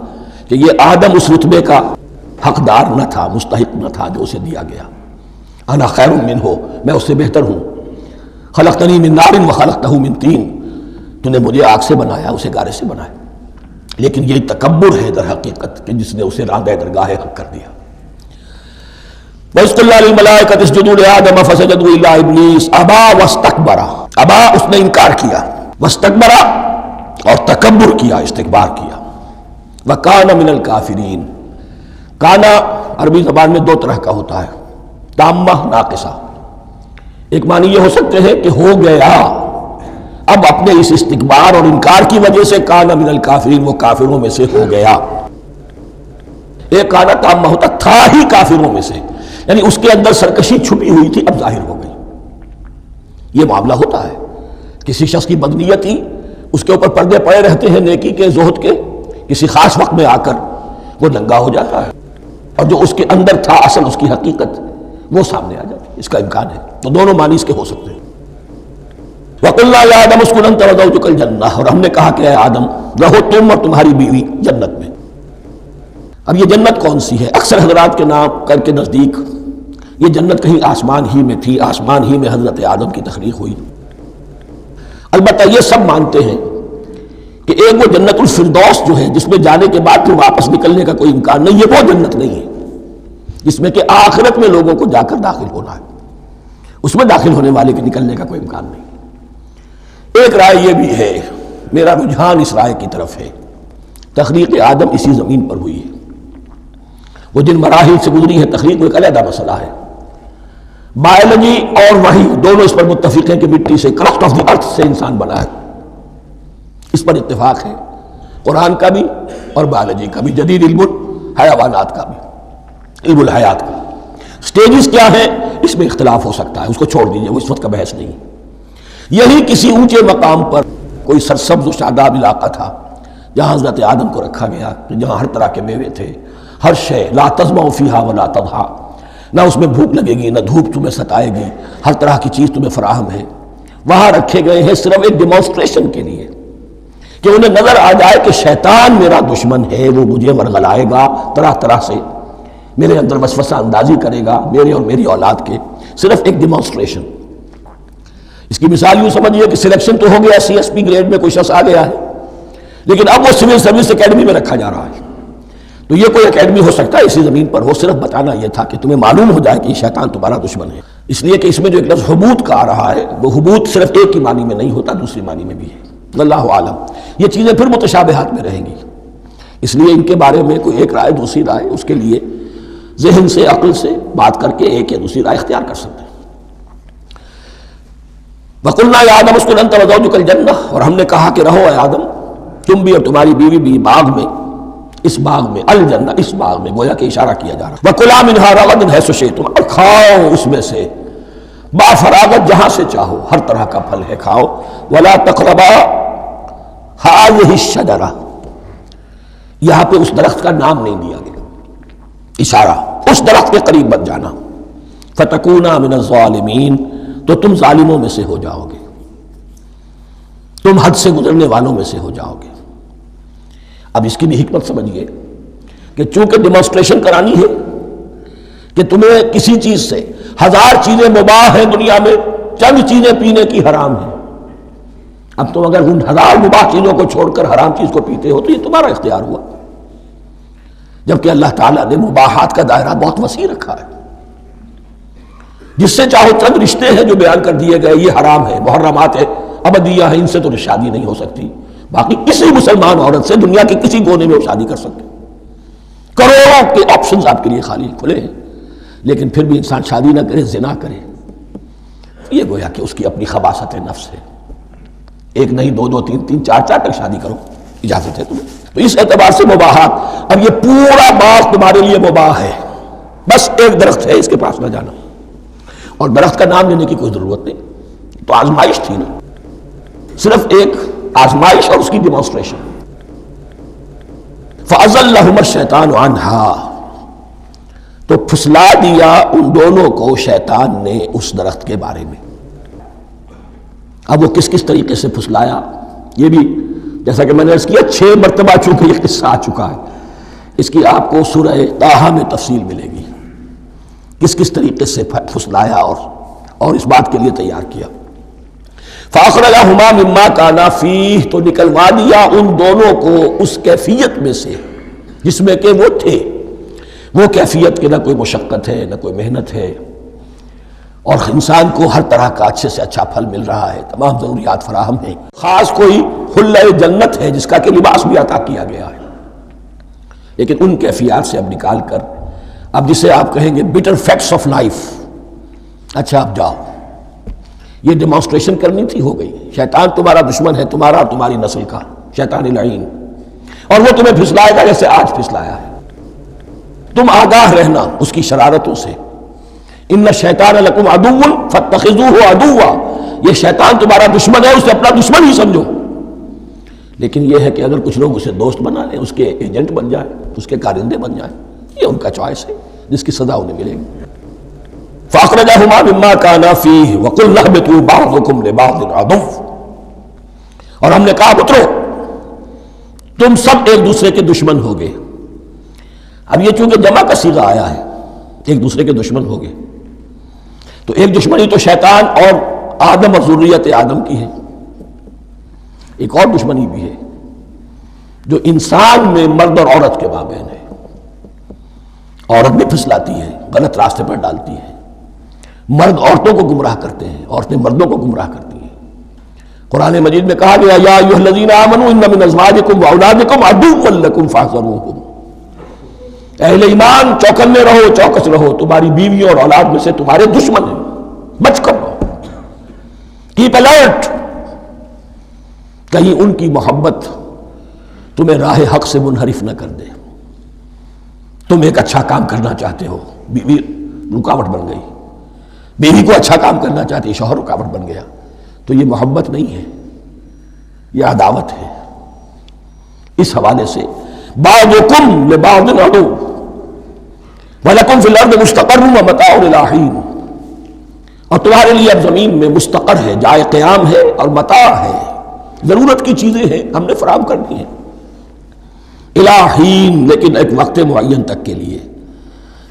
کہ یہ آدم اس رتبے کا حقدار نہ تھا، مستحق نہ تھا جو اسے دیا گیا. انا خیر منہ، میں اس سے بہتر ہوں. خلقتنی من نار وخلقتہ من طین، تو نے مجھے آگ سے بنایا، اسے گارے سے بنایا. لیکن یہ تکبر ہے در حقیقت کہ جس نے اسے راندہ درگاہ حق کر دیا. وَإِذْ قُلْنَا لِلْمَلَائِكَةِ اسْجُدُوا لِآدَمَ فَسَجَدُوا إِلَّا إِبْلِيسَ أَبَىٰ وَاسْتَكْبَرَ. ابا، اس نے انکار کیا، واستكبر، اور تکبر کیا، استکبار کیا. وَكَانَ مِنَ الْكَافِرِينَ. کانا عربی زبان میں 2 طرح کا ہوتا ہے، تامہ، ناقصہ. ایک معنی یہ ہو سکتے ہیں کہ ہو گیا، اب اپنے اس استکبار اور انکار کی وجہ سے کانا من الکافرین، وہ کافروں میں سے ہو گیا. ایک کانا تامہ ہوتا تھا ہی کافروں میں سے، یعنی اس کے اندر سرکشی چھپی ہوئی تھی، اب ظاہر ہو گئی. یہ معاملہ ہوتا ہے، کسی شخص کی بدنیت ہی اس کے اوپر پردے پڑے رہتے ہیں نیکی کے، زہد کے، کسی خاص وقت میں آ کر وہ ننگا ہو جاتا ہے، اور جو اس کے اندر تھا اصل، اس کی حقیقت، وہ سامنے آ جاتی ہے. اس کا امکان ہے. تو دونوں معنی اس کے ہو سکتے ہیں. وَقُلْنَا يَا آدَمُ اسْكُنْ أَنْتَ وَزَوْجُكَ الْجَنَّةَ، اور ہم نے کہا کہ اے آدم رہو تم اور تمہاری بیوی جنت میں. اب یہ جنت کون سی ہے؟ اکثر حضرات کے نام کر کے نزدیک یہ جنت کہیں آسمان ہی میں تھی، آسمان ہی میں حضرت آدم کی تخلیق ہوئی. البتہ یہ سب مانتے ہیں کہ ایک وہ جنت الفردوس جو ہے جس میں جانے کے بعد پھر واپس نکلنے کا کوئی امکان نہیں، یہ وہ جنت نہیں ہے. جس میں کہ آخرت میں لوگوں کو جا کر داخل ہونا ہے، اس میں داخل ہونے والے کے نکلنے کا کوئی امکان نہیں۔ ایک رائے یہ بھی ہے، میرا رجحان اس رائے کی طرف ہے، تخلیق آدم اسی زمین پر ہوئی ہے، وہ جن مراحل سے گزری ہے تخلیق وہ ایک علیحدہ مسئلہ ہے۔ بایولوجی اور وحی دونوں اس پر متفق ہیں کہ مٹی سے، کرسٹ آف دی ارتھ سے انسان بنا ہے، اس پر اتفاق ہے، قرآن کا بھی اور بایولوجی کا بھی، جدید علم الحیوانات کا بھی، علم الحیات کا۔ سٹیجز کیا ہیں اس میں اختلاف ہو سکتا ہے، اس کو چھوڑ دیجئے، وہ اس وقت کا بحث نہیں۔ یہی کسی اونچے مقام پر کوئی سرسبز و شاداب علاقہ تھا جہاں حضرت آدم کو رکھا گیا، جہاں ہر طرح کے میوے تھے، ہر شے، لا تظمأ فیہا ولا تضحیٰ، نہ اس میں بھوک لگے گی، نہ دھوپ تمہیں ستائے گی، ہر طرح کی چیز تمہیں فراہم ہے۔ وہاں رکھے گئے ہیں صرف ایک ڈیمانسٹریشن کے لیے کہ انہیں نظر آ جائے کہ شیطان میرا دشمن ہے، وہ مجھے ورغلائے گا، طرح طرح سے میرے اندر وسوسہ اندازی کرے گا، میرے اور میری اولاد کے، صرف ایک ڈیمانسٹریشن۔ اس کی مثال یوں سمجھیے کہ سلیکشن تو ہو گیا، سی ایس پی گریڈ میں کوئی شخص آ گیا ہے، لیکن اب وہ سول سروس اکیڈمی میں رکھا جا رہا ہے۔ تو یہ کوئی اکیڈمی ہو سکتا ہے اسی زمین پر ہو، صرف بتانا یہ تھا کہ تمہیں معلوم ہو جائے کہ یہ شیطان تمہارا دشمن ہے۔ اس لیے کہ اس میں جو ایک لفظ حبوط کا آ رہا ہے، وہ حبوط صرف ایک ہی معنی میں نہیں ہوتا، دوسری معنی میں بھی ہے، اللہ عالم۔ یہ چیزیں پھر متشابہات میں رہیں گی، اس لیے ان کے بارے میں کوئی ایک رائے دوسری رائے، اس کے لیے ذہن سے، عقل سے بات کر کے ایک یا دوسری رائے اختیار کر سکتے ہیں۔ وَقُلْنَا يَا آدَمُ اسْكُنْ أَنْتَ وَزَوْجُكَ الْجَنَّةَ، اور ہم نے کہا کہ رہو اے آدم تم بھی اور تمہاری بیوی بھی باغ میں، اس باغ میں، الجنہ، اس باغ میں، گویا کہ اشارہ کیا جا رہا ہے۔ وَكُلَا مِنْهَا رَغَدًا حَيْثُ شِئْتُمْ، اور کھاؤ اس میں سے با فراغت جہاں سے چاہو، ہر طرح کا پھل ہے کھاؤ۔ وَلَا تَقْرَبَا هَٰذِهِ الشَّجَرَةَ، یہاں پہ اس درخت کا نام نہیں دیا گیا، اشارہ اس درخت کے قریب مت جانا۔ فَتَكُونَا مِنَ الظَّالِمِينَ، تو تم ظالموں میں سے ہو جاؤ گے، تم حد سے گزرنے والوں میں سے ہو جاؤ گے۔ اب اس کی بھی حکمت سمجھیے کہ چونکہ ڈیمانسٹریشن کرانی ہے کہ تمہیں کسی چیز سے، ہزار چیزیں مباح ہیں دنیا میں، چند چیزیں پینے کی حرام ہیں، اب تم اگر ان ہزار مباح چیزوں کو چھوڑ کر حرام چیز کو پیتے ہو تو یہ تمہارا اختیار ہوا، جبکہ اللہ تعالیٰ نے مباحات کا دائرہ بہت وسیع رکھا ہے، جس سے چاہو چند رشتے ہیں جو بیان کر دیے گئے یہ حرام ہے، محرمات ہے، ابدیہ ہیں، ان سے تو شادی نہیں ہو سکتی، باقی کسی مسلمان عورت سے دنیا کے کسی کونے میں وہ شادی کر سکتے، کروڑوں کے آپشنز آپ کے لیے خالی کھلے ہیں، لیکن پھر بھی انسان شادی نہ کرے، زنا کرے، یہ گویا کہ اس کی اپنی خباثت نفس ہے۔ ایک نہیں، دو دو، تین تین، چار چار تک شادی کرو، اجازت ہے تمہیں۔ تو اس اعتبار سے مباحات، اب یہ پورا باغ تمہارے لیے مباح ہے، بس ایک درخت ہے اس کے پاس نہ جانا، اور درخت کا نام لینے کی کوئی ضرورت نہیں، تو آزمائش تھی نا، صرف ایک آزمائش اور اس کی ڈیمانسٹریشن۔ فَأَزَلَّهُمَا الشَّيْطَانُ عَنْهَا، تو پھسلا دیا ان دونوں کو شیطان نے اس درخت کے بارے میں۔ اب وہ کس کس طریقے سے پھسلایا، یہ بھی جیسا کہ میں نے عرض کیا 6 مرتبہ چونکہ یہ قصہ آ چکا ہے، اس کی آپ کو سورہ طٰہٰ میں تفصیل ملے گی، کس کس طریقے سے پھسلایا اور اس بات کے لیے تیار کیا۔ فَأَخْرَجَهُمَا مِمَّا كَانَا فِيهِ، تو نکلوا دیا ان دونوں کو اس کیفیت میں سے جس میں کہ وہ تھے، وہ کیفیت کہ نہ کوئی مشقت ہے، نہ کوئی محنت ہے، اور انسان کو ہر طرح کا اچھے سے اچھا پھل مل رہا ہے، تمام ضروریات فراہم ہیں، خاص کوئی حلہ جنت ہے جس کا کہ لباس بھی عطا کیا گیا ہے، لیکن ان کیفیات سے اب نکال کر، اب جسے آپ کہیں گے بیٹر فیکٹس آف لائف، اچھا اب جاؤ، یہ ڈیمانسٹریشن کرنی تھی، ہو گئی۔ شیطان تمہارا دشمن ہے، تمہارا اور تمہاری نسل کا، شیطان لعین، اور وہ تمہیں پھسلائے گا جیسے آج پھسلایا ہے۔ تم آگاہ رہنا اس کی شرارتوں سے، ان الشیطان لکم عدو فاتخذوہ عدوا، یہ شیطان تمہارا دشمن ہے، اسے اپنا دشمن ہی سمجھو، لیکن یہ ہے کہ اگر کچھ لوگ اسے دوست بنا لیں، اس کے ایجنٹ بن جائیں، اس کے کارندے بن جائیں، یہ ان کا چوائس ہے جس کی سزا انہیں ملے گی۔ فَأَخْرَجَهُمَا مِمَّا كَانَا فِيهِ وَقُلْنَا اهْبِطُوا بَعْضُكُمْ لِبَعْضٍ عَدُوٌّ، اور ہم نے کہا اترو، تم سب ایک دوسرے کے دشمن ہو گئے۔ اب یہ چونکہ جمع کا صیغہ آیا ہے، ایک دوسرے کے دشمن ہو گئے، تو ایک دشمنی تو شیطان اور آدم اور ذریت آدم کی ہے، ایک اور دشمنی بھی ہے جو انسان میں مرد اور عورت کے مابین ہے، عورت بھی پھسلاتی ہے، غلط راستے پر ڈالتی ہے، مرد عورتوں کو گمراہ کرتے ہیں، عورتیں مردوں کو گمراہ کرتی ہیں۔ قرآن مجید میں کہا گیا یا ایھا الذین آمنوا ان من ازواجکم واولادکم عدوا لکم فاحذروہم، اہل ایمان چوکنے رہو، چوکس رہو، تمہاری بیویوں اور اولاد میں سے تمہارے دشمن ہیں، بچ کر رہو، کیپ الرٹ، کہیں ان کی محبت تمہیں راہ حق سے منحرف نہ کر دے۔ تم ایک اچھا کام کرنا چاہتے ہو، بیوی رکاوٹ بن گئی، بیوی کو اچھا کام کرنا چاہتی ہے، شوہر رکاوٹ بن گیا، تو یہ محبت نہیں ہے، یہ عداوت ہے۔ اس حوالے سے بعضکم لبعض عدو وَلَكُمْ فِي الْأَرْضِ مُسْتَقَرٌّ وَمَتَاعٌ إِلَىٰ حِينٍ، اور تمہارے لیے اب زمین میں مستقر ہے، جائے قیام ہے اور متاع ہے، ضرورت کی چیزیں ہیں ہم نے فراہم کر دی ہیں، اِلَىٰ حِينٍ، لیکن ایک وقت معین تک کے لیے،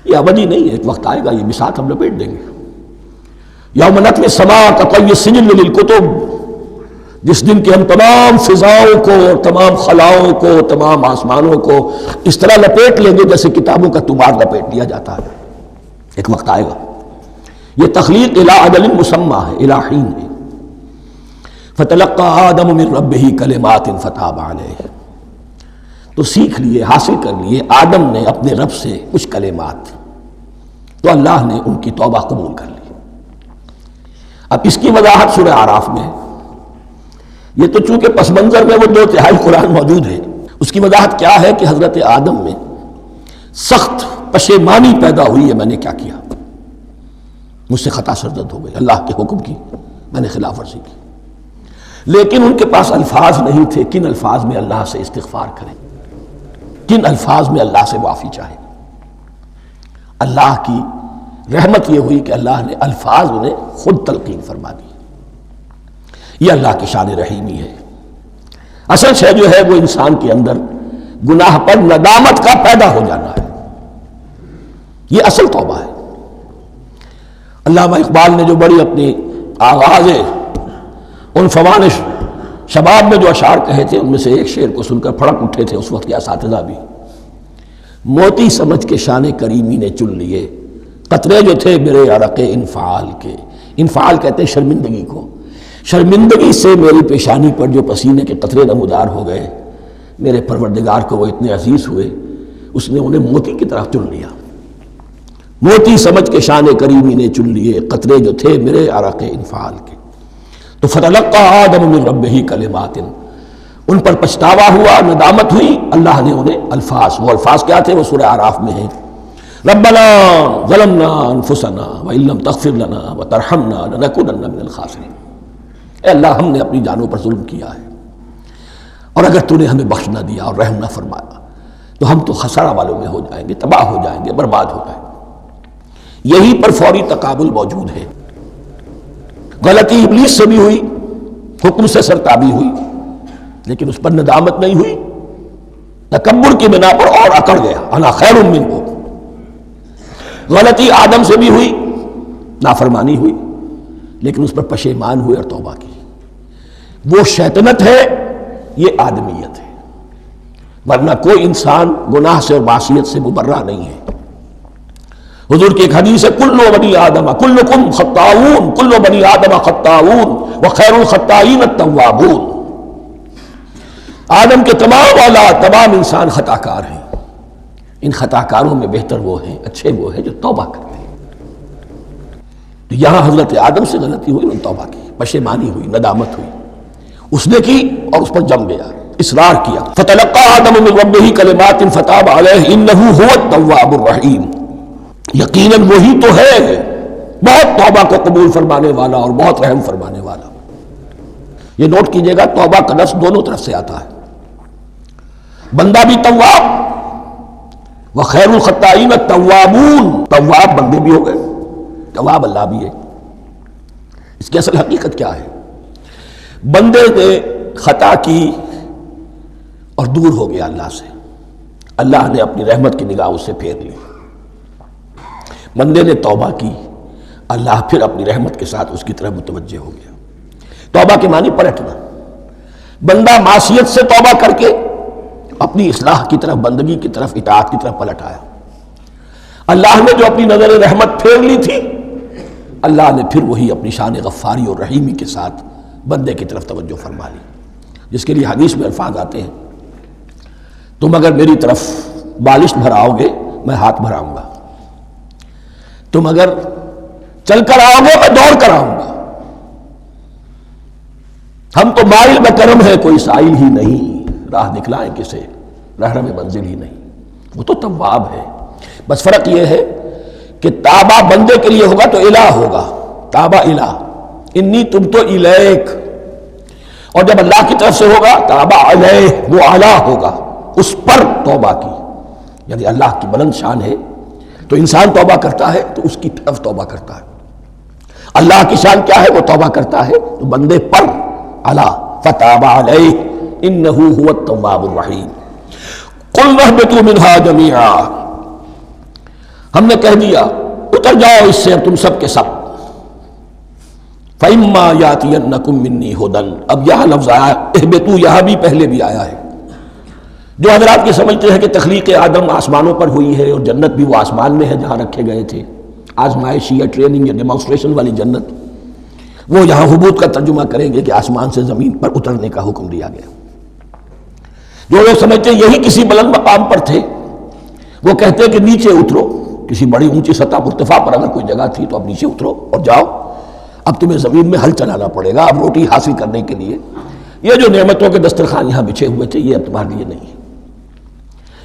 یہ ابدی نہیں ہے، ایک وقت آئے گا یہ بساط ہم لپیٹ دیں گے۔ یوم نطوی السماء کطی السجل للکتب، جس دن کہ ہم تمام فضاؤں کو، تمام خلاؤں کو، تمام آسمانوں کو اس طرح لپیٹ لیں گے جیسے کتابوں کا تمار لپیٹ لیا جاتا ہے۔ ایک وقت آئے گا، یہ تخلیق الی اجل مسمى ہے، الی حین ہے۔ فتلقى آدم من ربہ کلمات فتاب علیہ، تو سیکھ لیے، حاصل کر لیے آدم نے اپنے رب سے کچھ کلمات، تو اللہ نے ان کی توبہ قبول کر لی۔ اب اس کی وضاحت سورہ اعراف میں ہے، یہ تو چونکہ پس منظر میں وہ 2/3 قرآن موجود ہے، اس کی وضاحت کیا ہے کہ حضرت آدم میں سخت پشیمانی پیدا ہوئی ہے، میں نے کیا کیا، مجھ سے خطا سرزد ہو گئی، اللہ کے حکم کی میں نے خلاف ورزی کی، لیکن ان کے پاس الفاظ نہیں تھے کن الفاظ میں اللہ سے استغفار کریں، کن الفاظ میں اللہ سے معافی چاہیں۔ اللہ کی رحمت یہ ہوئی کہ اللہ نے الفاظ انہیں خود تلقین فرما دی۔ یہ اللہ کی شان رحیمی ہے۔ اصل شے جو ہے وہ انسان کے اندر گناہ پر ندامت کا پیدا ہو جانا ہے، یہ اصل توبہ ہے۔ علامہ اقبال نے جو بڑی اپنی آغاز عنفوان شباب میں جو اشعار کہے تھے، ان میں سے ایک شعر کو سن کر پھڑک اٹھے تھے اس وقت کے اساتذہ بھی، موتی سمجھ کے شان کریمی نے چن لیے قطرے جو تھے میرے عرق انفعال کے۔ انفعال کہتے ہیں شرمندگی کو، شرمندگی سے میری پیشانی پر جو پسینے کے قطرے نمودار ہو گئے، میرے پروردگار کو وہ اتنے عزیز ہوئے، اس نے انہیں موتی کی طرف چن لیا۔ موتی سمجھ کے شان کریمی نے چن لیے قطرے جو تھے میرے عرق انفعال کے۔ تو فتلقى آدم من ربہ کلمات، ان پر پچھتاوا ہوا، ندامت ہوئی، اللہ نے انہیں الفاظ، وہ الفاظ کیا تھے وہ سورہ اعراف میں ہیں، ربنا ظلمنا انفسنا وان لم تغفر لنا وترحمنا لنکونن من الخاسرین، اے اللہ ہم نے اپنی جانوں پر ظلم کیا ہے، اور اگر تو نے ہمیں بخش نہ دیا اور رحم نہ فرمایا تو ہم تو خسارہ والوں میں ہو جائیں گے، تباہ ہو جائیں گے، برباد ہو جائیں گے۔ یہی پر فوری تقابل موجود ہے۔ غلطی ابلیس سے بھی ہوئی، حکم سے سرتابی ہوئی، لیکن اس پر ندامت نہیں ہوئی، تکبر کی بنا پر اور اکڑ گیا، انا خیر منہ۔ غلطی آدم سے بھی ہوئی، نافرمانی ہوئی، لیکن اس پر پشیمان ہوئے اور توبہ کی۔ وہ شیطنت ہے، یہ آدمیت ہے، ورنہ کوئی انسان گناہ سے اور معصیت سے مبرہ نہیں ہے۔ حضور کی ایک حدیث ہے، کل بنی آدم کلکم خطاؤون، کل بنی آدم خطاؤون وخیر الخطائین التوابون، آدم کے تمام اولاد، تمام انسان خطا کار ہیں، ان خطا کاروں میں بہتر وہ ہیں، اچھے وہ ہیں جو توبہ کرتے ہیں۔ تو یہاں حضرت آدم سے غلطی ہوئی، انہوں نے توبہ کی، پشیمانی ہوئی، ندامت ہوئی، اس نے کی اور اس پر جم گیا، اصرار کیا۔ فتلقى آدم من ربہ کلمات فتاب علیہ انہ هو التواب الرحیم، یقیناً وہی تو ہے بہت توبہ کو قبول فرمانے والا اور بہت رحم فرمانے والا۔ یہ نوٹ کیجئے گا، توبہ کا لفظ دونوں طرف سے آتا ہے، بندہ بھی تواب وخیر الخطائین التوابون، تواب بندے بھی ہو گئے، تواب اللہ بھی ہے۔ اس کی اصل حقیقت کیا ہے؟ بندے نے خطا کی اور دور ہو گیا اللہ سے، اللہ نے اپنی رحمت کی نگاہ اس سے پھیر لی۔ بندے نے توبہ کی، اللہ پھر اپنی رحمت کے ساتھ اس کی طرف متوجہ ہو گیا۔ توبہ کے معنی پلٹنا، بندہ معصیت سے توبہ کر کے اپنی اصلاح کی طرف، بندگی کی طرف، اطاعت کی طرف پلٹ آیا۔ اللہ نے جو اپنی نظر رحمت پھیر لی تھی، اللہ نے پھر وہی اپنی شان غفاری اور رحیمی کے ساتھ بندے کی طرف توجہ فرما لی، جس کے لیے حدیث میں الفاظ آتے ہیں، تم اگر میری طرف بالشت بھراؤ گے میں ہاتھ بھراؤں گا، تم اگر چل کر آؤ گے میں دوڑ کر آؤں گا، ہم تو مائل بکرم ہے کوئی سائل ہی نہیں، راہ دکھلائیں کسے رہنم منزل ہی نہیں، وہ تو تواب ہے۔ بس فرق یہ ہے کہ تابہ بندے کے لیے ہوگا تو الہ ہوگا، تابہ الہ، انی تبت الیک، اور جب اللہ کی طرف سے ہوگا تابہ علیہ، وہ اعلیٰ ہوگا، اس پر توبہ کی، یعنی اللہ کی بلند شان ہے تو انسان توبہ کرتا ہے تو اس کی طرف توبہ کرتا ہے، اللہ کی شان کیا ہے، وہ توبہ کرتا ہے تو بندے پر علیٰ، فتاب علیہ انہ هو التواب الرحیم۔ قل اہبطوا منہا جمیعا، ہم نے کہہ دیا اتر جاؤ اس سے تم سب کے سب، فَإِمَّا يَأْتِيَنَّكُم مِّنِّي هُدًى، اب یہاں لفظ آیا اہبطوا، یہاں بھی پہلے بھی آیا ہے۔ جو حضرات یہ سمجھتے ہیں کہ تخلیق آدم آسمانوں پر ہوئی ہے اور جنت بھی وہ آسمان میں ہے جہاں رکھے گئے تھے، آزمائشی یا ٹریننگ یا ڈیمانسٹریشن والی جنت، وہ یہاں حبوط کا ترجمہ کریں گے کہ آسمان سے زمین پر اترنے کا حکم دیا گیا۔ جو لوگ سمجھتے ہیں یہی کسی بلند مقام پر تھے، وہ کہتے ہیں کہ نیچے اترو، کسی بڑی اونچی سطح مرتفع پر اگر کوئی جگہ تھی تو اب نیچے اترو اور جاؤ، اب تمہیں زمین میں ہل چلانا پڑے گا اب روٹی حاصل کرنے کے لیے، یہ جو نعمتوں کے دسترخوان یہاں بچھے ہوئے تھے یہ اب تمہارے لیے نہیں ہے۔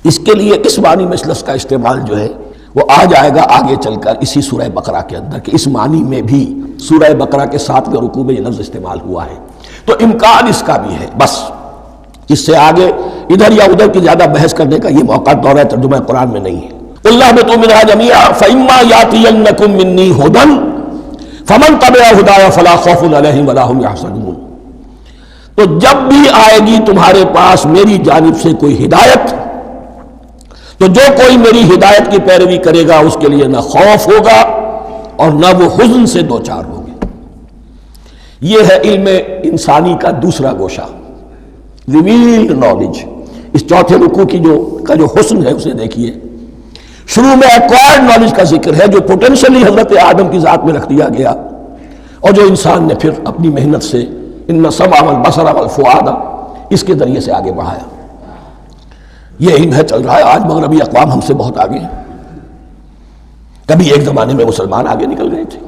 اس کے لیے اس معنی میں اس لفظ کا استعمال جو ہے وہ آ جائے گا آگے چل کر اسی سورہ بقرہ کے اندر، کہ اس معنی میں بھی سورہ بقرہ کے 7ویں رکوع میں یہ لفظ استعمال ہوا ہے، تو امکان اس کا بھی ہے۔ بس اس سے آگے ادھر یا ادھر کی زیادہ بحث کرنے کا یہ موقع دورہ ترجمہ قرآن میں نہیں ہے۔ قُلْ اهْبِطُوا مِنْهَا جَمِيعًا فَإِمَّا يَأْتِيَنَّكُم مِّنِّي هُدًى فَمَن تَبِعَ هُدَايَ فَلَا خَوْفٌ عَلَيْهِمْ وَلَا هُمْ يَحْزَنُونَ، تو جب بھی آئے گی تمہارے پاس میری جانب سے کوئی ہدایت، تو جو کوئی میری ہدایت کی پیروی کرے گا اس کے لیے نہ خوف ہوگا اور نہ وہ حزن سے دوچار ہوگے۔ یہ ہے علم انسانی کا دوسرا گوشہ، ریویلڈ نالج۔ اس چوتھے رکوع کی کا جو حسن ہے اسے دیکھیے، شروع میں ایکوائرڈ نالج کا ذکر ہے جو پوٹینشلی حضرت آدم کی ذات میں رکھ دیا گیا، اور جو انسان نے پھر اپنی محنت سے ان السمع والبصر والفؤاد اس کے ذریعے سے آگے بڑھایا۔ یہ علم ہے چل رہا ہے، آج مغربی اقوام ہم سے بہت آگے ہیں، کبھی ایک زمانے میں مسلمان آگے نکل گئے تھے،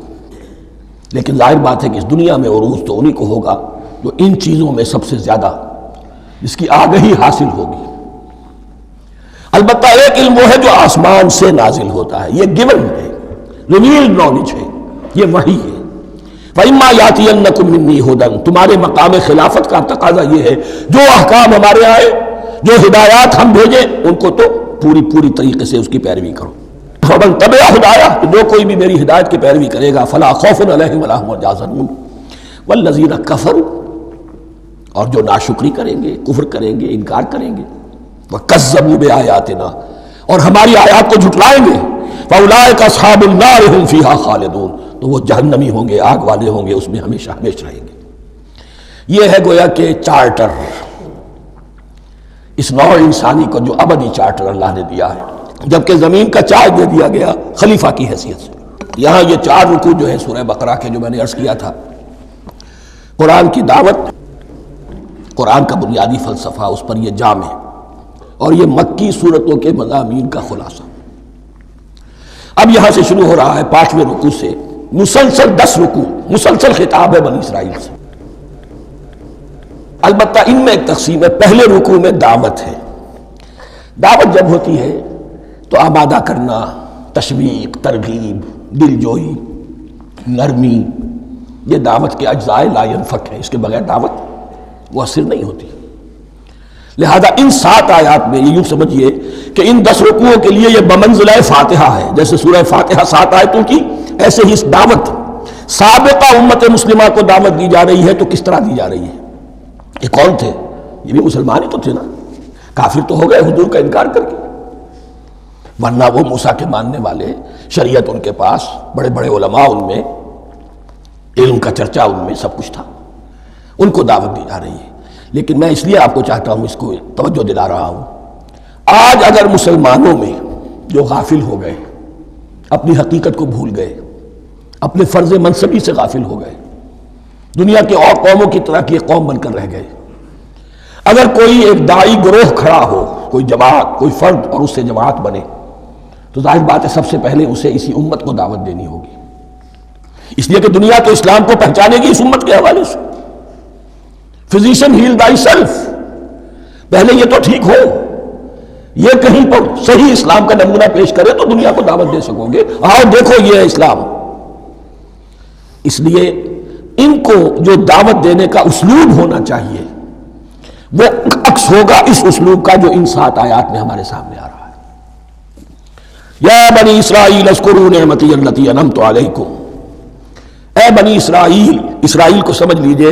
لیکن ظاہر بات ہے کہ اس دنیا میں عروج تو انہی کو ہوگا جو ان چیزوں میں سب سے زیادہ جس کی آگہی حاصل ہوگی۔ البتہ ایک علم وہ ہے جو آسمان سے نازل ہوتا ہے، یہ گیون ہے، ریویلڈ نالج ہے، یہ وحی ہے۔ فَإِمَّا يَأْتِيَنَّكُم مِّنِّي هُدًى، تمہارے مقام خلافت کا تقاضا یہ ہے جو احکام ہمارے آئے، جو ہدایات ہم بھیجیں ان کو تو پوری طریقے سے اس کی پیروی کرو۔ فَمَن تَبِعَ هُدَايَ، جو کوئی بھی میری ہدایت کی پیروی کرے گا فَلَا خَوْفٌ عَلَيْهِمْ وَلَا هُمْ يَحْزَنُونَ وَالَّذِينَ كَفَرُوا، اور جو ناشکری کریں گے، کفر کریں گے، انکار کریں گے، وَكَذَّبُوا بِآيَاتِنَا، اور ہماری آیات کو جھٹلائیں گے، فَأُولَٰئِكَ أَصْحَابُ النَّارِ هُمْ فِيهَا خَالِدُونَ، تو وہ جہنمی ہوں گے، آگ والے ہوں گے، اس میں ہمیشہ ہمیشہ رہیں گے۔ یہ ہے گویا کہ چارٹر، اس نوع انسانی کو جو ابدی چارٹر اللہ نے دیا ہے، جبکہ زمین کا چارج دے دیا گیا خلیفہ کی حیثیت سے۔ یہاں یہ 4 رکوع جو ہے سورہ بقرہ کے جو میں نے عرض کیا تھا، قرآن کی دعوت، قرآن کا بنیادی فلسفہ، اس پر یہ جام ہے، اور یہ مکی صورتوں کے مضامین کا خلاصہ۔ اب یہاں سے شروع ہو رہا ہے 5ویں رکوع سے، مسلسل 10 رکوع، مسلسل خطاب ہے بنی اسرائیل سے۔ البتہ ان میں ایک تقسیم ہے، پہلے رکوع میں دعوت ہے۔ دعوت جب ہوتی ہے تو آمادہ کرنا، تشویق، ترغیب، دل جوئی، نرمی، یہ دعوت کے اجزاء لا ینفک ہیں، اس کے بغیر دعوت مؤثر نہیں ہوتی۔ لہذا ان 7 آیات میں یہ یوں سمجھیے کہ ان 10 رکوعوں کے لیے یہ بمنزلہ فاتحہ ہے، جیسے سورہ فاتحہ 7 آیتوں کی، ایسے ہی اس دعوت سابقہ امت مسلمہ کو دعوت دی جا رہی ہے۔ تو کس طرح دی جا رہی ہے؟ یہ کون تھے؟ یہ بھی مسلمان ہی تو تھے نا، کافر تو ہو گئے حضور کا انکار کر کے، ورنہ وہ موسیٰ کے ماننے والے، شریعت ان کے پاس، بڑے بڑے علماء ان میں، علم کا چرچا ان میں سب کچھ تھا، ان کو دعوت دی جا رہی ہے۔ لیکن میں اس لیے آپ کو چاہتا ہوں، اس کو توجہ دلا رہا ہوں، آج اگر مسلمانوں میں جو غافل ہو گئے، اپنی حقیقت کو بھول گئے، اپنے فرض منصبی سے غافل ہو گئے، دنیا کے اور قوموں کی طرح کی ایک قوم بن کر رہ گئے۔ اگر کوئی ایک داعی گروہ کھڑا ہو، کوئی جماعت، کوئی فرد، اور اس سے جماعت بنے، تو ظاہر بات ہے سب سے پہلے اسے اسی امت کو دعوت دینی ہوگی، اس لیے کہ دنیا تو اسلام کو پہچانے گی اس امت کے حوالے سے۔ فزیشین ہیل تھائی سیلف، پہلے یہ تو ٹھیک ہو، یہ کہیں پر صحیح اسلام کا نمونہ پیش کرے تو دنیا کو دعوت دے سکو گے، آؤ دیکھو یہ ہے اسلام۔ اس لیے ان کو جو دعوت دینے کا اسلوب ہونا چاہیے وہ عکس ہوگا اس اسلوب کا جو ان 7 آیات میں ہمارے سامنے آ رہا ہے۔ یا بنی اسرائیل اذکروا نعمتی التی انعمت علیکم، اے بنی اسرائیل، اسرائیل کو سمجھ لیجئے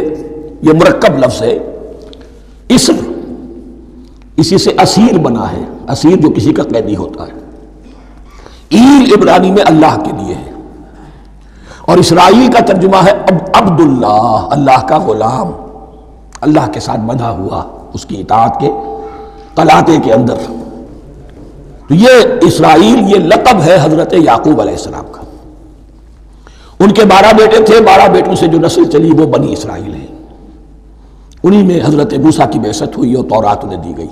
یہ مرکب لفظ ہے، اسم اسی سے اسیر بنا ہے، اسیر جو کسی کا قیدی ہوتا ہے، ایل عبرانی میں اللہ کے لیے ہے، اور اسرائیل کا ترجمہ ہے عبداللہ، اللہ کا غلام، اللہ کے ساتھ بندھا ہوا اس کی اطاعت کے قلاتے کے اندر۔ تو یہ اسرائیل یہ لقب ہے حضرت یعقوب علیہ السلام کا۔ ان کے 12 بیٹے تھے، 12 بیٹوں سے جو نسل چلی وہ بنی اسرائیل ہے، انہی میں حضرت موسیٰ کی بعثت ہوئی اور تورات انہیں دی گئی،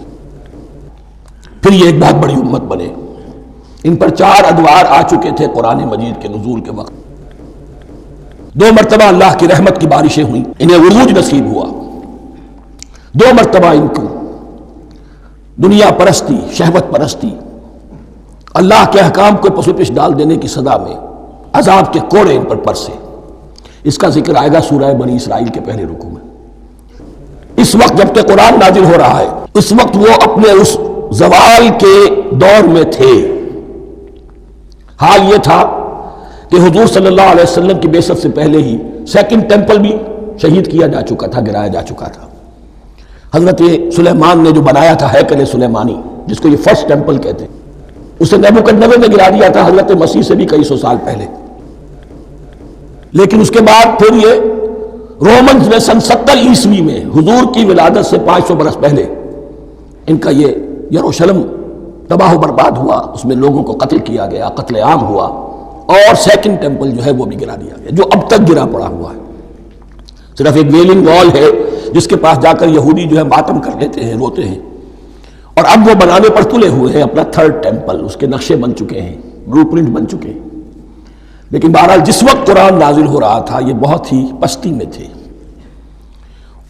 پھر یہ ایک بہت بڑی امت بنے۔ ان پر 4 ادوار آ چکے تھے قرآن مجید کے نزول کے وقت، 2 مرتبہ اللہ کی رحمت کی بارشیں ہوئیں، انہیں عروج نصیب ہوا، 2 مرتبہ ان کو دنیا پرستی، شہوت پرستی، اللہ کے احکام کو پس و پش ڈال دینے کی سزا میں عذاب کے کوڑے ان پر پرسے۔ اس کا ذکر آئے گا سورہ بنی اسرائیل کے پہلے رکوع میں۔ اس وقت جب کہ قرآن نازل ہو رہا ہے، اس وقت وہ اپنے اس زوال کے دور میں تھے۔ حال یہ تھا کہ حضور صلی اللہ علیہ وسلم کی بعثت سے پہلے ہی 2nd ٹیمپل بھی شہید کیا جا چکا تھا، گرایا جا چکا تھا۔ حضرت سلیمان نے جو بنایا تھا ہیکل سلیمانی، جس کو یہ 1st ٹیمپل کہتے ہیں، اسے نیبوکدنیزر نے گرا دیا تھا حضرت مسیح سے بھی کئی سو سال پہلے۔ لیکن اس کے بعد پھر یہ رومنز میں سن 70 عیسوی میں حضور کی ولادت سے 500 برس پہلے ان کا یہ یروشلم تباہ و برباد ہوا، اس میں لوگوں کو قتل کیا گیا، قتل عام ہوا، اور 2nd ٹیمپل جو ہے وہ بھی گرا دیا گیا، جو اب تک گرا پڑا ہوا ہے۔ صرف ایک ویلنگ وال ہے جس کے پاس جا کر یہودی جو ہے ماتم کر لیتے ہیں، روتے ہیں، اور اب وہ بنانے پر تلے ہوئے ہیں اپنا 3rd ٹیمپل، اس کے نقشے بن چکے ہیں، بلو پرنٹ بن چکے ہیں۔ لیکن بہرحال جس وقت قرآن نازل ہو رہا تھا یہ بہت ہی پستی میں تھے۔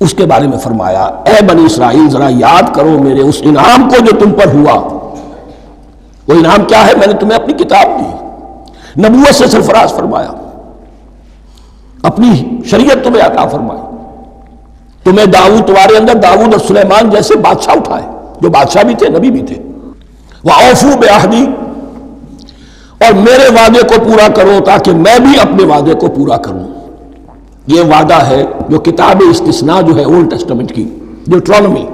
اس کے بارے میں فرمایا، اے بنی اسرائیل ذرا یاد کرو میرے اس انعام کو جو تم پر ہوا۔ وہ انعام کیا ہے؟ میں نے تمہیں اپنی کتاب دی، نبوت سے سرفراز فرمایا، اپنی شریعت تمہیں عطا فرمائی، تمہیں داؤد، تمہارے اندر داؤد اور سلیمان جیسے بادشاہ اٹھائے جو بادشاہ بھی تھے، نبی بھی تھے۔ وَأَوْفُوا بِعَهْدِي، اور میرے وعدے کو پورا کرو تاکہ میں بھی اپنے وعدے کو پورا کروں۔ یہ وعدہ ہے جو کتاب استثناء جو ہے اولڈ ٹیسٹمنٹ کی، ڈیوٹرانومی،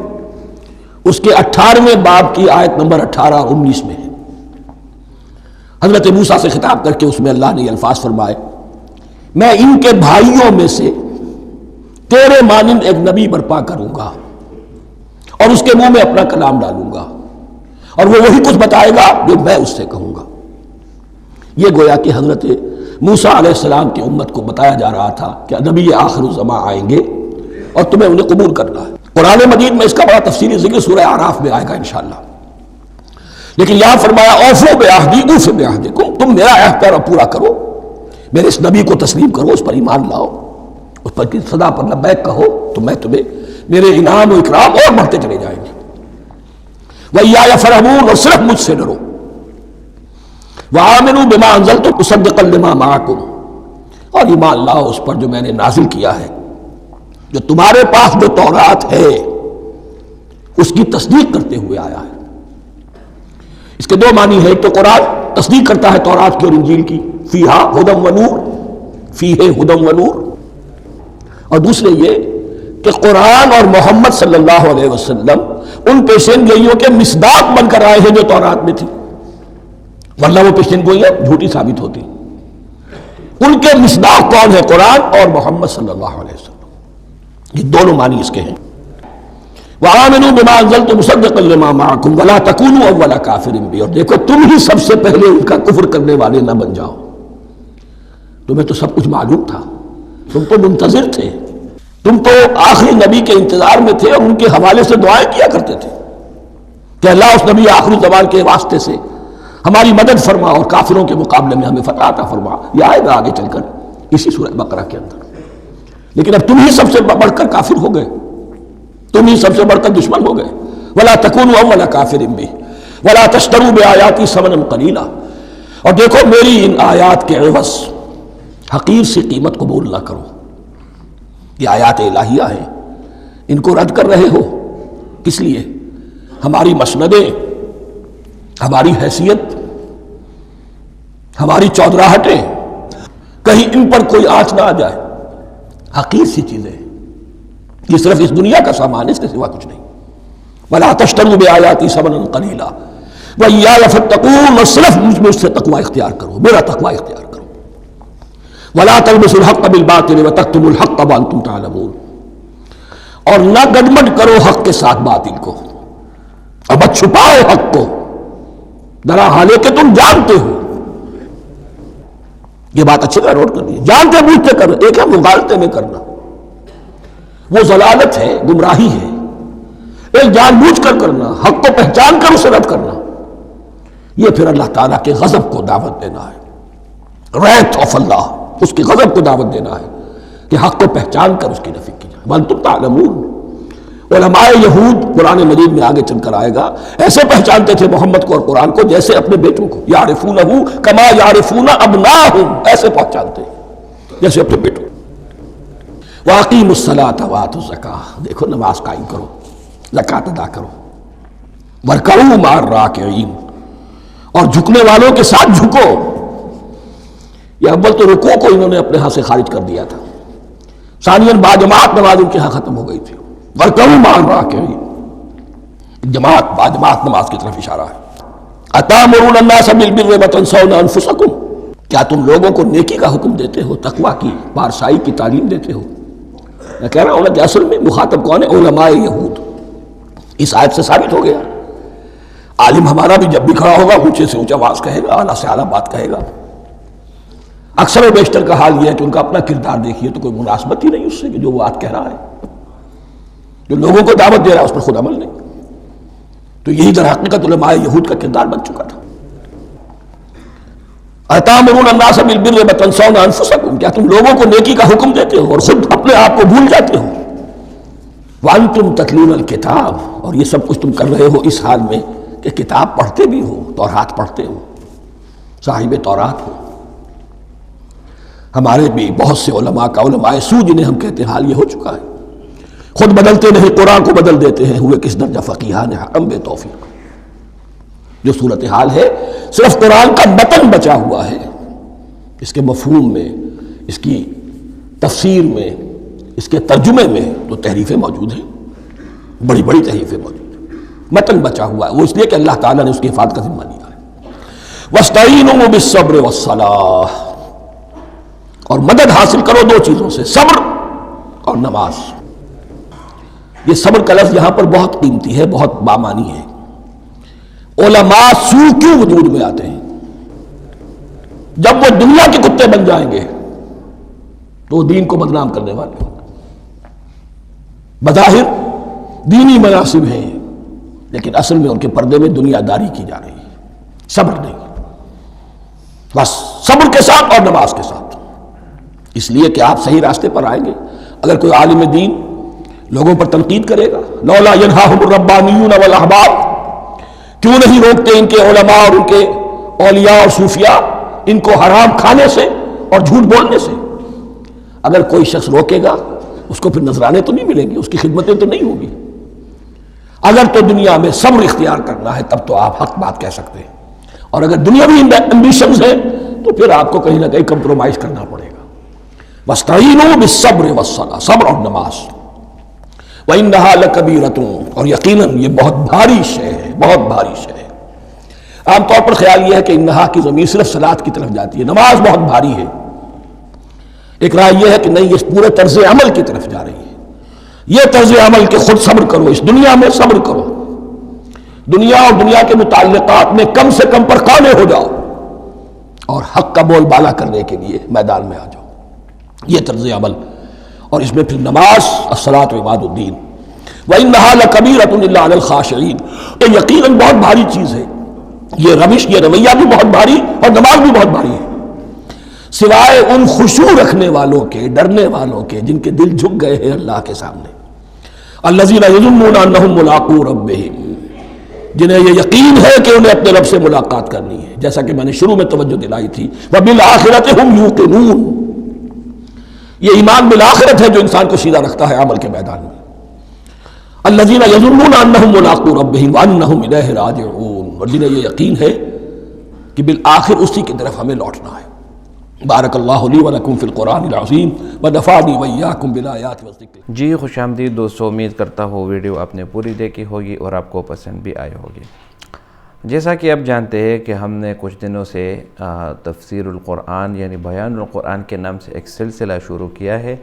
اس کے 18ویں باب کی آیت نمبر 18 اور 19 میں ہے۔ حضرت موسیٰ سے خطاب کر کے اس میں اللہ نے یہ الفاظ فرمائے، میں ان کے بھائیوں میں سے تیرے مانند ایک نبی برپا کروں گا اور اس کے منہ میں اپنا کلام ڈالوں گا، اور وہ وہی کچھ بتائے گا جو میں اس سے کہوں گا۔ یہ گویا کہ حضرت موسیٰ علیہ السلام کی امت کو بتایا جا رہا تھا کہ نبی آخر الزماں آئیں گے اور تمہیں انہیں قبول کرنا ہے۔ قرآن مجید میں اس کا بڑا تفصیلی ذکر سورہ اعراف میں آئے گا انشاءاللہ۔ لیکن یہاں فرمایا اوفوا بعہدی اوف بعہدکم، تم میرا عہد پورا کرو، میرے اس نبی کو تسلیم کرو، اس پر ایمان لاؤ، اس پر کی صدا پر لبیک کہو، تو میں تمہیں میرے انعام و اکرام اور بڑھتے چلے جائیں گے۔ وَإِيَّايَ فَارْهَبُونِ، اور صرف مجھ سے ڈرو۔ وَآمِنُوا بِمَا أَنزَلْتُ مُصَدِّقًا لِمَا مَعَكُمْ، اور ایمان لاؤ اس پر جو میں نے نازل کیا ہے، جو تمہارے پاس جو تورات ہے اس کی تصدیق کرتے ہوئے آیا ہے۔ اس کے 2 معنی ہے، ایک تو قرآن تصدیق کرتا ہے تورات کی اور انجیل کی، فیہا ھدی و نور، فیہ ھدی و نور، اور دوسرے یہ کہ قرآن اور محمد صلی اللہ علیہ وسلم ان پیشین گوئیوں کے مصداق بن کر آئے ہیں جو تورات میں تھی، ورنہ وہ پیشین گوئیاں جھوٹی ثابت ہوتی۔ ان کے مصداق کون ہے؟ قرآن اور محمد صلی اللہ علیہ وسلم، یہ دونوں معنی اس کے ہیں۔ وَآمِنُوا بِمَا أَنزَلْتُ مُصَدِّقًا لِمَا مَعَكُمْ وَلَا تَكُونُوا أَوَّلَ كَافِرٍ بِهِ، اور دیکھو تم ہی سب سے پہلے ان کا کفر کرنے والے نہ بن جاؤ، تمہیں تو سب کچھ معلوم تھا، تم تو منتظر تھے، تم تو آخری نبی کے انتظار میں تھے اور ان کے حوالے سے دعائیں کیا کرتے تھے کہ اللہ اس نبی آخری زمان کے واسطے سے ہماری مدد فرما اور کافروں کے مقابلے میں ہمیں فتح عطا فرما۔ یہ آئے گا آگے چل کر اسی سورہ بقرہ کے اندر۔ لیکن اب تم ہی سب سے بڑھ کر کافر ہو گئے، تم ہی سب سے بڑھ کر دشمن ہو گئے۔ وَلَا تَكُونُوا أَوَّلَ كَافِرٍ بِهِ وَلَا تَشْتَرُوا بِآيَاتِي ثَمَنًا قَلِيلًا، اور دیکھو میری ان آیات کے عوض حقیر سی قیمت قبول نہ کرو۔ یہ آیات الہیہ ہیں، ان کو رد کر رہے ہو کس لیے؟ ہماری مسندیں، ہماری حیثیت، ہماری چودراہٹیں، کہیں ان پر کوئی آنچ نہ آ جائے۔ حقیر سی چیزیں، یہ صرف اس دنیا کا سامان ہے، اس کے سوا کچھ نہیں۔ وَلَا تَشْتَرُوا بِآيَاتِي ثَمَنًا قَلِيلًا وَإِيَّايَ فَاتَّقُونِ، اور صرف مجھ سے تقوی اختیار کرو، میرا تقوی اختیار کرو۔ وَلَا تَلْبِسُوا الْحَقَّ بِالْبَاطِلِ وَتَكْتُمُوا الْحَقَّ وَأَنْتُمْ تَعْلَمُونَ، اور نہ گڈمڈ کرو حق کے ساتھ باطل کو، اور مت چھپاؤ حق کو، درا حالے کہ تم جانتے ہو۔ یہ بات اچھی طرح نوٹ کرنی ہے، جانتے بوجھتے کرنا، ایک ہے مغالطے میں کرنا، وہ ضلالت ہے، گمراہی ہے۔ ایک جان بوجھ کر کرنا، حق کو پہچان کر اسے رد کرنا، یہ پھر اللہ تعالیٰ کے غضب کو دعوت دینا ہے، ریت آف اللہ، اس کی غضب کو دعوت دینا ہے کہ حق کو پہچان کر اس کی نفی کی جائے۔ وَأَنْتُمْ تَعْلَمُونَ، علماء یہود قرآن مجید میں آگے چل کر آئے گا، ایسے پہچانتے تھے محمد کو اور قرآن کو جیسے اپنے بیٹوں کو، یعرفونہ کما یعرفون ابناہم، ایسے پہچانتے جیسے اپنے بیٹوں۔ وَأَقِیمُوا الصَّلَاةَ وَآتُوا الزَّکَاةَ، دیکھو نماز قائم کرو، زکوٰۃ ادا کرو۔ وَارْکَعُوا مَعَ الرَّاکِعِینَ، اور جھکنے والوں کے ساتھ جھکو۔ یہ اول تو رکوع کو انہوں نے اپنے ہاں سے خارج کر دیا تھا، ثانیاً باجماعت نماز ان کے ہاں ختم ہو گئی تھی۔ وَارْکَعُوا مَعَ الرَّاکِعِینَ، جماعت باجماعت نماز کی طرف اشارہ ہے۔ أَتَأْمُرُونَ النَّاسَ بِالْبِرِّ وَتَنْسَوْنَ أَنفُسَكُمْ، کیا تم لوگوں کو نیکی کا حکم دیتے ہو، تقویٰ کی، پارسائی کی تعلیم دیتے ہو؟ میں کہہ رہا ہوں نا کہ اصل میں مخاطب کون ہے؟ علماء یہود۔ اس آیت سے ثابت ہو گیا عالم ہمارا بھی جب بھی کھڑا ہوگا اونچے سے اونچا آواز کہے گا، اعلیٰ سے اعلیٰ بات کہے گا۔ اکثر و بیشتر کا حال یہ ہے کہ ان کا اپنا کردار دیکھیے تو کوئی مناسبت ہی نہیں اس سے کہ جو وہ بات کہہ رہا ہے، جو لوگوں کو دعوت دے رہا ہے اس پر خود عمل نہیں۔ تو یہی در حقیقت علماء یہود کا کردار بن چکا تھا۔ أَتَأْمُرُونَ النَّاسَ بِالْبِرِّ وَتَنْسَوْنَ أَنفُسَكُمْ، کیا تم لوگوں کو نیکی کا حکم دیتے ہو اور خود اپنے آپ کو بھول جاتے ہو؟ وَأَنْتُمْ تَتْلُونَ الْكِتَابَ، اور یہ سب کچھ تم کر رہے ہو اس حال میں کہ کتاب پڑھتے بھی ہو، تورات پڑھتے ہو، صاحب تورات ہو۔ ہمارے بھی بہت سے علماء کا، علماء سو جنہیں ہم کہتے ہیں، حال یہ ہو چکا ہے، خود بدلتے نہیں قرآن کو بدل دیتے ہیں، ہوئے کس درجہ فقیہان حرم بے توفیق۔ جو صورتحال ہے صرف قرآن کا متن بچا ہوا ہے، اس کے مفہوم میں، اس کی تفسیر میں، اس کے ترجمے میں تو تحریفیں موجود ہیں، بڑی بڑی تحریفیں موجود ہیں، متن بچا ہوا ہے، وہ اس لیے کہ اللہ تعالیٰ نے اس کی حفاظت کا ذمہ لیا ہے۔ وَاسْتَعِینُوا بِالصَّبْرِ وَالصَّلَاةِ، اور مدد حاصل کرو دو چیزوں سے، صبر اور نماز۔ یہ صبر کا لفظ یہاں پر بہت قیمتی ہے، بہت بامانی ہے۔ علماء سو کیوں وجود میں آتے ہیں؟ جب وہ دنیا کے کتے بن جائیں گے تو وہ دین کو بدنام کرنے والے ہوں گے۔ بظاہر دینی مناسب ہیں لیکن اصل میں ان کے پردے میں دنیا داری کی جا رہی ہے، صبر نہیں، بس صبر کے ساتھ اور نماز کے ساتھ۔ اس لیے کہ آپ صحیح راستے پر آئیں گے۔ اگر کوئی عالم دین لوگوں پر تنقید کرے گا، لولا ینہاہم الربانیون والاحبار، کیوں نہیں روکتے ان کے علماء اور ان کے اولیاء اور صوفیاء ان کو حرام کھانے سے اور جھوٹ بولنے سے؟ اگر کوئی شخص روکے گا اس کو پھر نذرانے تو نہیں ملیں گے، اس کی خدمتیں تو نہیں ہوگی۔ اگر تو دنیا میں صبر اختیار کرنا ہے تب تو آپ حق بات کہہ سکتے ہیں، اور اگر دنیاوی ایمبیشنز ہیں تو پھر آپ کو کہیں نہ کہیں کمپرومائز کرنا پڑے گا۔ وَاسْتَعِینُوا بِالصَّبْرِ وَالصَّلَاةِ، صبر اور نماز۔ وَإِنَّهَا لَكَبِیرَةٌ، اور یقیناً یہ بہت بھاری شے ہے، بہت بھاری شے ہے۔ عام طور پر خیال یہ ہے کہ انہا کی ضمیر صرف صلاۃ کی طرف جاتی ہے، نماز بہت بھاری ہے۔ ایک رائے یہ ہے کہ نہیں، یہ پورے طرز عمل کی طرف جا رہی ہے۔ یہ طرز عمل کہ خود صبر کرو، اس دنیا میں صبر کرو، دنیا اور دنیا کے متعلقات میں کم سے کم پر قانے ہو جاؤ اور حق کا بول بالا کرنے کے لیے میدان میں آ جاؤ، یہ طرز عمل۔ اور اس میں پھر نماز، الصلاۃ عماد الدین، وَإِنَّهَا لَكَبِيرَةٌ إِلَّا عَلَى الْخَاشِعِينَ، یہ یقیناً بہت بھاری چیز ہے، یہ روش، یہ رویہ بھی بہت بھاری اور نماز بھی بہت بھاری ہے، سوائے ان خشوع رکھنے والوں کے، ڈرنے والوں کے، جن کے دل جھک گئے ہیں اللہ کے سامنے، الَّذِينَ يَظُنُّونَ أَنَّهُم مُّلَاقُو رَبِّهِمْ، جنہیں یہ یقین ہے کہ انہیں اپنے رب سے ملاقات کرنی ہے، جیسا کہ میں نے شروع میں توجہ دلائی تھی، وَبِالْآخِرَةِ هُمْ يُوقِنُونَ، یہ ایمان بالآخرت ہے جو انسان کو سیدھا رکھتا ہے عمل کے میدان میں۔ الذین یظنون انہم ملاقو ربہم وانہم الیہ راجعون، اور جنہیں یہ یقین ہے کہ بالآخر اسی کی طرف ہمیں لوٹنا ہے۔ بارک اللہ لی ولکم فی القرآن العظیم ونفعنی وإیاکم بالآیات والذکر۔ جی خوش آمدید دوستو، امید کرتا ہوں ویڈیو آپ نے پوری دیکھی ہوگی اور آپ کو پسند بھی آئی ہوگی۔ جیسا کہ آپ جانتے ہیں کہ ہم نے کچھ دنوں سے تفسیر القرآن یعنی بیان القرآن کے نام سے ایک سلسلہ شروع کیا ہے،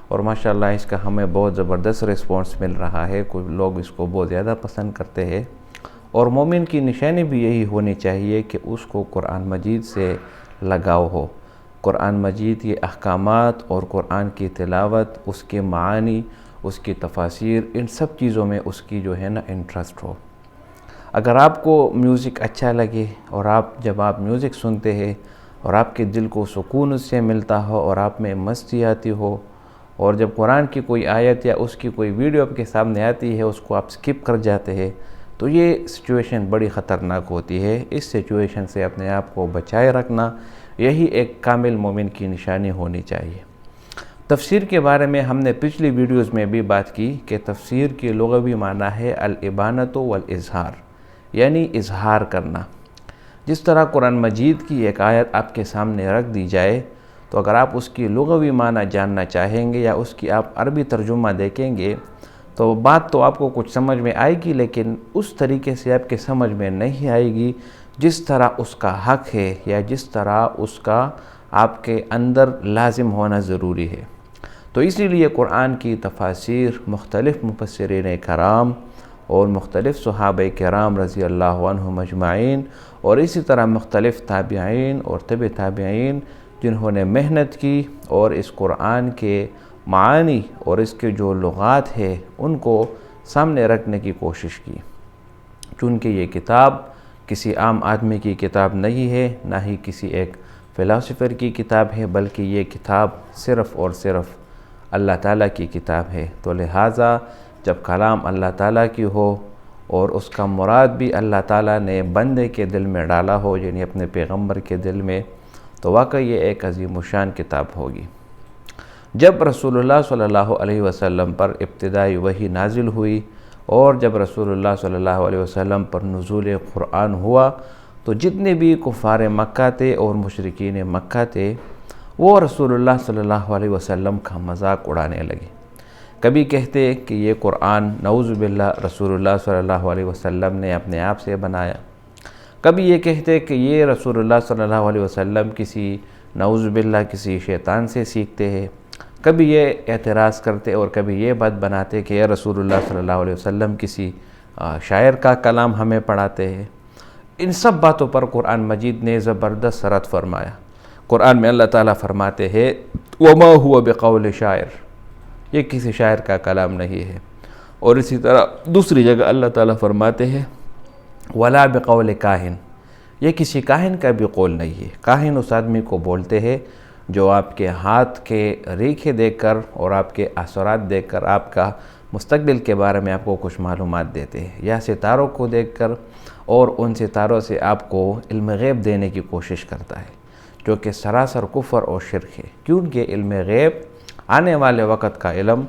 اور ماشاءاللہ اس کا ہمیں بہت زبردست رسپانس مل رہا ہے، کچھ لوگ اس کو بہت زیادہ پسند کرتے ہیں، اور مومن کی نشانی بھی یہی ہونی چاہیے کہ اس کو قرآن مجید سے لگاؤ ہو، قرآن مجید کے احکامات اور قرآن کی تلاوت، اس کے معانی، اس کی تفاسیر، ان سب چیزوں میں اس کی جو ہے نا انٹرسٹ ہو۔ اگر آپ کو میوزک اچھا لگے اور جب آپ میوزک سنتے ہیں اور آپ کے دل کو سکون اس سے ملتا ہو اور آپ میں مستی آتی ہو، اور جب قرآن کی کوئی آیت یا اس کی کوئی ویڈیو آپ کے سامنے آتی ہے اس کو آپ سکپ کر جاتے ہیں، تو یہ سچویشن بڑی خطرناک ہوتی ہے۔ اس سچویشن سے اپنے آپ کو بچائے رکھنا یہی ایک کامل مومن کی نشانی ہونی چاہیے۔ تفسیر کے بارے میں ہم نے پچھلی ویڈیوز میں بھی بات کی کہ تفسیر کی لغوی معنی ہے الابانۃ والاظہار، یعنی اظہار کرنا۔ جس طرح قرآن مجید کی ایک آیت آپ کے سامنے رکھ دی جائے تو اگر آپ اس کی لغوی معنی جاننا چاہیں گے یا اس کی آپ عربی ترجمہ دیکھیں گے تو بات تو آپ کو کچھ سمجھ میں آئے گی، لیکن اس طریقے سے آپ کے سمجھ میں نہیں آئے گی جس طرح اس کا حق ہے یا جس طرح اس کا آپ کے اندر لازم ہونا ضروری ہے۔ تو اسی لیے قرآن کی تفاسیر مختلف مفسرین کرام اور مختلف صحابہ کرام رضی اللہ عنہم اجمعین، اور اسی طرح مختلف تابعین اور تبع تابعین جنہوں نے محنت کی اور اس قرآن کے معانی اور اس کے جو لغات ہے ان کو سامنے رکھنے کی کوشش کی، چونکہ یہ کتاب کسی عام آدمی کی کتاب نہیں ہے، نہ ہی کسی ایک فلاسفر کی کتاب ہے، بلکہ یہ کتاب صرف اور صرف اللہ تعالیٰ کی کتاب ہے۔ تو لہٰذا جب کلام اللہ تعالیٰ کی ہو اور اس کا مراد بھی اللہ تعالیٰ نے بندے کے دل میں ڈالا ہو، یعنی اپنے پیغمبر کے دل میں، تو واقعی یہ ایک عظیم الشان کتاب ہوگی۔ جب رسول اللہ صلی اللہ علیہ وسلم پر ابتدائی وحی نازل ہوئی اور جب رسول اللہ صلی اللہ علیہ وسلم پر نزول قرآن ہوا تو جتنے بھی کفار مکہ تھے اور مشرکین مکہ تھے وہ رسول اللہ صلی اللہ علیہ وسلم کا مذاق اڑانے لگے۔ کبھی کہتے کہ یہ قرآن نعوذ باللہ رسول اللہ صلی اللہ علیہ وسلم نے اپنے آپ سے بنایا، کبھی یہ کہتے کہ یہ رسول اللہ صلی اللہ علیہ وسلم کسی نعوذ باللہ کسی شیطان سے سیکھتے ہیں، کبھی یہ اعتراض کرتے اور کبھی یہ بات بناتے کہ یہ رسول اللہ صلی اللہ علیہ وسلم کسی شاعر کا کلام ہمیں پڑھاتے ہیں۔ ان سب باتوں پر قرآن مجید نے زبردست رد فرمایا۔ قرآن میں اللہ تعالیٰ فرماتے ہیں وَمَا هُوَ بِقَوْلِ شَاعِرٍ، یہ کسی شاعر کا کلام نہیں ہے، اور اسی طرح دوسری جگہ اللہ تعالیٰ فرماتے ہیں وَلَا بِقَوْلِ کاہن، یہ کسی کاہن کا بھی قول نہیں ہے۔ کاہن اس آدمی کو بولتے ہیں جو آپ کے ہاتھ کے ریکھے دیکھ کر اور آپ کے اثرات دیکھ کر آپ کا مستقبل کے بارے میں آپ کو کچھ معلومات دیتے ہیں، یا ستاروں کو دیکھ کر اور ان ستاروں سے آپ کو علم غیب دینے کی کوشش کرتا ہے، جو کہ سراسر کفر اور شرک ہے، کیونکہ علم غیب آنے والے وقت کا علم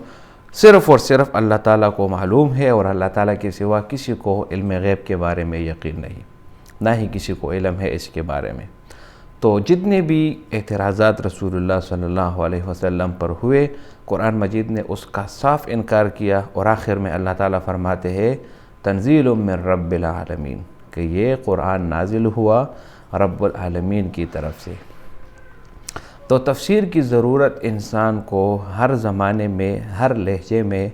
صرف اور صرف اللہ تعالیٰ کو معلوم ہے، اور اللہ تعالیٰ کے سوا کسی کو علم غیب کے بارے میں یقین نہیں، نہ ہی کسی کو علم ہے اس کے بارے میں۔ تو جتنے بھی اعتراضات رسول اللہ صلی اللہ علیہ وسلم پر ہوئے، قرآن مجید نے اس کا صاف انکار کیا، اور آخر میں اللہ تعالیٰ فرماتے ہیں تنزیل من رب العالمین، کہ یہ قرآن نازل ہوا رب العالمین کی طرف سے۔ تو تفسیر کی ضرورت انسان کو ہر زمانے میں، ہر لہجے میں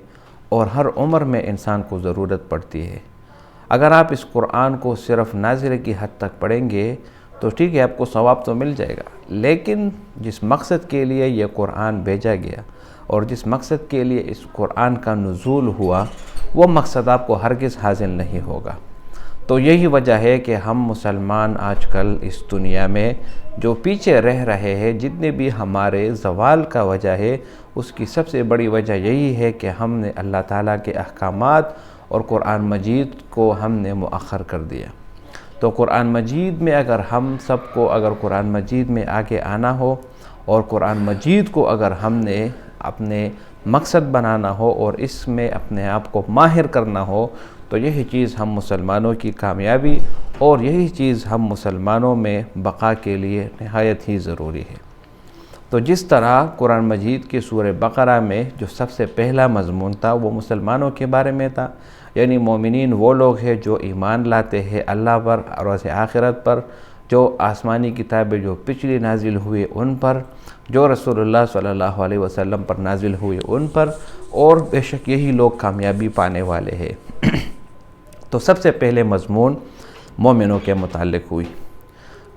اور ہر عمر میں انسان کو ضرورت پڑتی ہے۔ اگر آپ اس قرآن کو صرف نازلے کی حد تک پڑھیں گے تو ٹھیک ہے، آپ کو ثواب تو مل جائے گا، لیکن جس مقصد کے لیے یہ قرآن بھیجا گیا اور جس مقصد کے لیے اس قرآن کا نزول ہوا، وہ مقصد آپ کو ہرگز حاصل نہیں ہوگا۔ تو یہی وجہ ہے کہ ہم مسلمان آج کل اس دنیا میں جو پیچھے رہ رہے ہیں، جتنے بھی ہمارے زوال کا وجہ ہے، اس کی سب سے بڑی وجہ یہی ہے کہ ہم نے اللہ تعالیٰ کے احکامات اور قرآن مجید کو ہم نے مؤخر کر دیا۔ تو قرآن مجید میں اگر ہم سب کو قرآن مجید میں آگے آنا ہو اور قرآن مجید کو اگر ہم نے اپنے مقصد بنانا ہو اور اس میں اپنے آپ کو ماہر کرنا ہو، تو یہی چیز ہم مسلمانوں کی کامیابی اور یہی چیز ہم مسلمانوں میں بقا کے لیے نہایت ہی ضروری ہے۔ تو جس طرح قرآن مجید کی سورہ بقرہ میں جو سب سے پہلا مضمون تھا وہ مسلمانوں کے بارے میں تھا، یعنی مومنین وہ لوگ ہیں جو ایمان لاتے ہیں اللہ پر اور روز آخرت پر، جو آسمانی کتابیں جو پچھلی نازل ہوئی ان پر، جو رسول اللہ صلی اللہ علیہ وسلم پر نازل ہوئی ان پر، اور بے شک یہی لوگ کامیابی پانے والے ہیں۔ تو سب سے پہلے مضمون مومنوں کے متعلق ہوئی،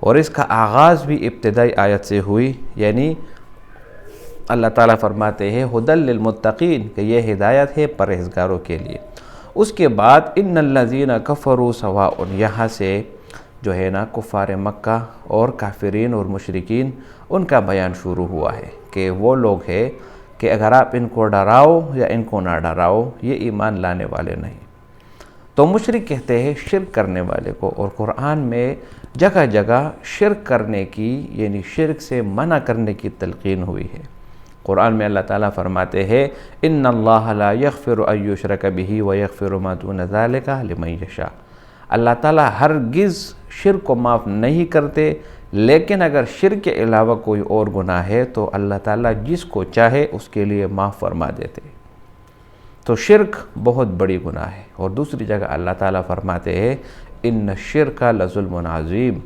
اور اس کا آغاز بھی ابتدائی آیت سے ہوئی، یعنی اللہ تعالیٰ فرماتے ہیں ھدی للمتقین، کہ یہ ہدایت ہے پرہیزگاروں کے لیے۔ اس کے بعد ان الذین کفروا سواء، یہاں سے جو ہے نا کفار مکہ اور کافرین اور مشرکین، ان کا بیان شروع ہوا ہے کہ وہ لوگ ہیں کہ اگر آپ ان کو ڈراؤ یا ان کو نہ ڈراؤ، یہ ایمان لانے والے نہیں۔ تو مشرک کہتے ہیں شرک کرنے والے کو، اور قرآن میں جگہ جگہ شرک کرنے کی، یعنی شرک سے منع کرنے کی تلقین ہوئی ہے۔ قرآن میں اللہ تعالیٰ فرماتے ہیں ان اللہ لا یغفر ان یشرک بہ ویغفر ما دون ذلک لمن یشاء، اللہ تعالیٰ ہرگز شرک کو معاف نہیں کرتے، لیکن اگر شرک کے علاوہ کوئی اور گناہ ہے تو اللہ تعالیٰ جس کو چاہے اس کے لیے معاف فرما دیتے۔ تو شرک بہت بڑی گناہ ہے، اور دوسری جگہ اللہ تعالیٰ فرماتے ہیں ان الشرک لظلم عظیم،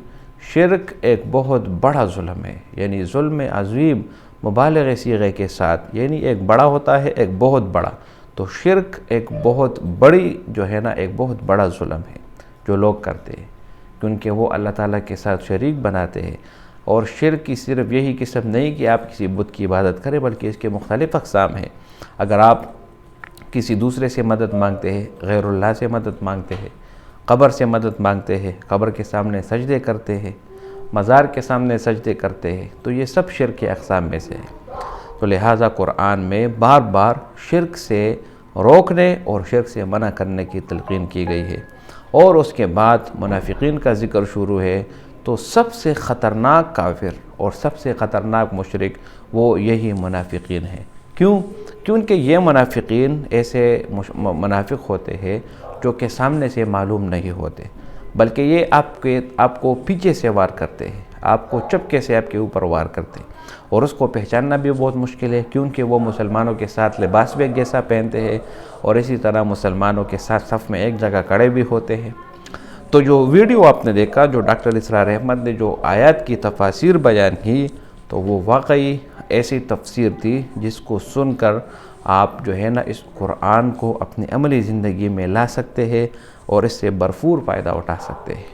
شرک ایک بہت بڑا ظلم ہے، یعنی ظلم عظیم مبالغہ صیغے کے ساتھ، یعنی ایک بڑا ہوتا ہے ایک بہت بڑا، تو شرک ایک بہت بڑی جو ہے نا ایک بہت بڑا ظلم ہے جو لوگ کرتے ہیں، کیونکہ وہ اللہ تعالیٰ کے ساتھ شریک بناتے ہیں۔ اور شرک کی صرف یہی قسم نہیں کہ آپ کسی بت کی عبادت کریں، بلکہ اس کے مختلف اقسام ہیں۔ اگر آپ کسی دوسرے سے مدد مانگتے ہیں، غیر اللہ سے مدد مانگتے ہیں، قبر سے مدد مانگتے ہیں، قبر کے سامنے سجدے کرتے ہیں، مزار کے سامنے سجدے کرتے ہیں، تو یہ سب شرک کے اقسام میں سے ہے۔ تو لہٰذا قرآن میں بار بار شرک سے روکنے اور شرک سے منع کرنے کی تلقین کی گئی ہے۔ اور اس کے بعد منافقین کا ذکر شروع ہے، تو سب سے خطرناک کافر اور سب سے خطرناک مشرک وہ یہی منافقین ہیں۔ کیوں؟ کیونکہ یہ منافقین ایسے منافق ہوتے ہیں جو کہ سامنے سے معلوم نہیں ہوتے، بلکہ یہ آپ کو پیچھے سے وار کرتے ہیں، آپ کو چپکے سے آپ کے اوپر وار کرتے ہیں، اور اس کو پہچاننا بھی بہت مشکل ہے، کیونکہ وہ مسلمانوں کے ساتھ لباس بھی ایک جیسا پہنتے ہیں، اور اسی طرح مسلمانوں کے ساتھ صف میں ایک جگہ کھڑے بھی ہوتے ہیں۔ تو جو ویڈیو آپ نے دیکھا، جو ڈاکٹر اسرار احمد نے جو آیات کی تفاسیر بیان کی، تو وہ واقعی ایسی تفسیر تھی جس کو سن کر آپ جو ہے نا اس قرآن کو اپنی عملی زندگی میں لا سکتے ہیں اور اس سے بھرپور فائدہ اٹھا سکتے ہیں۔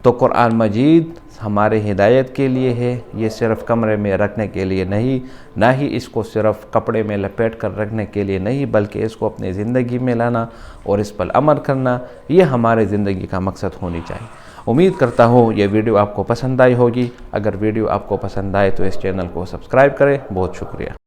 تو قرآن مجید ہمارے ہدایت کے لیے ہے، یہ صرف کمرے میں رکھنے کے لیے نہیں، نہ ہی اس کو صرف کپڑے میں لپیٹ کر رکھنے کے لیے نہیں، بلکہ اس کو اپنی زندگی میں لانا اور اس پر عمل کرنا، یہ ہمارے زندگی کا مقصد ہونی چاہیے۔ امید کرتا ہوں یہ ویڈیو آپ کو پسند آئی ہوگی۔ اگر ویڈیو آپ کو پسند آئے تو اس چینل کو سبسکرائب کریں۔ بہت شکریہ۔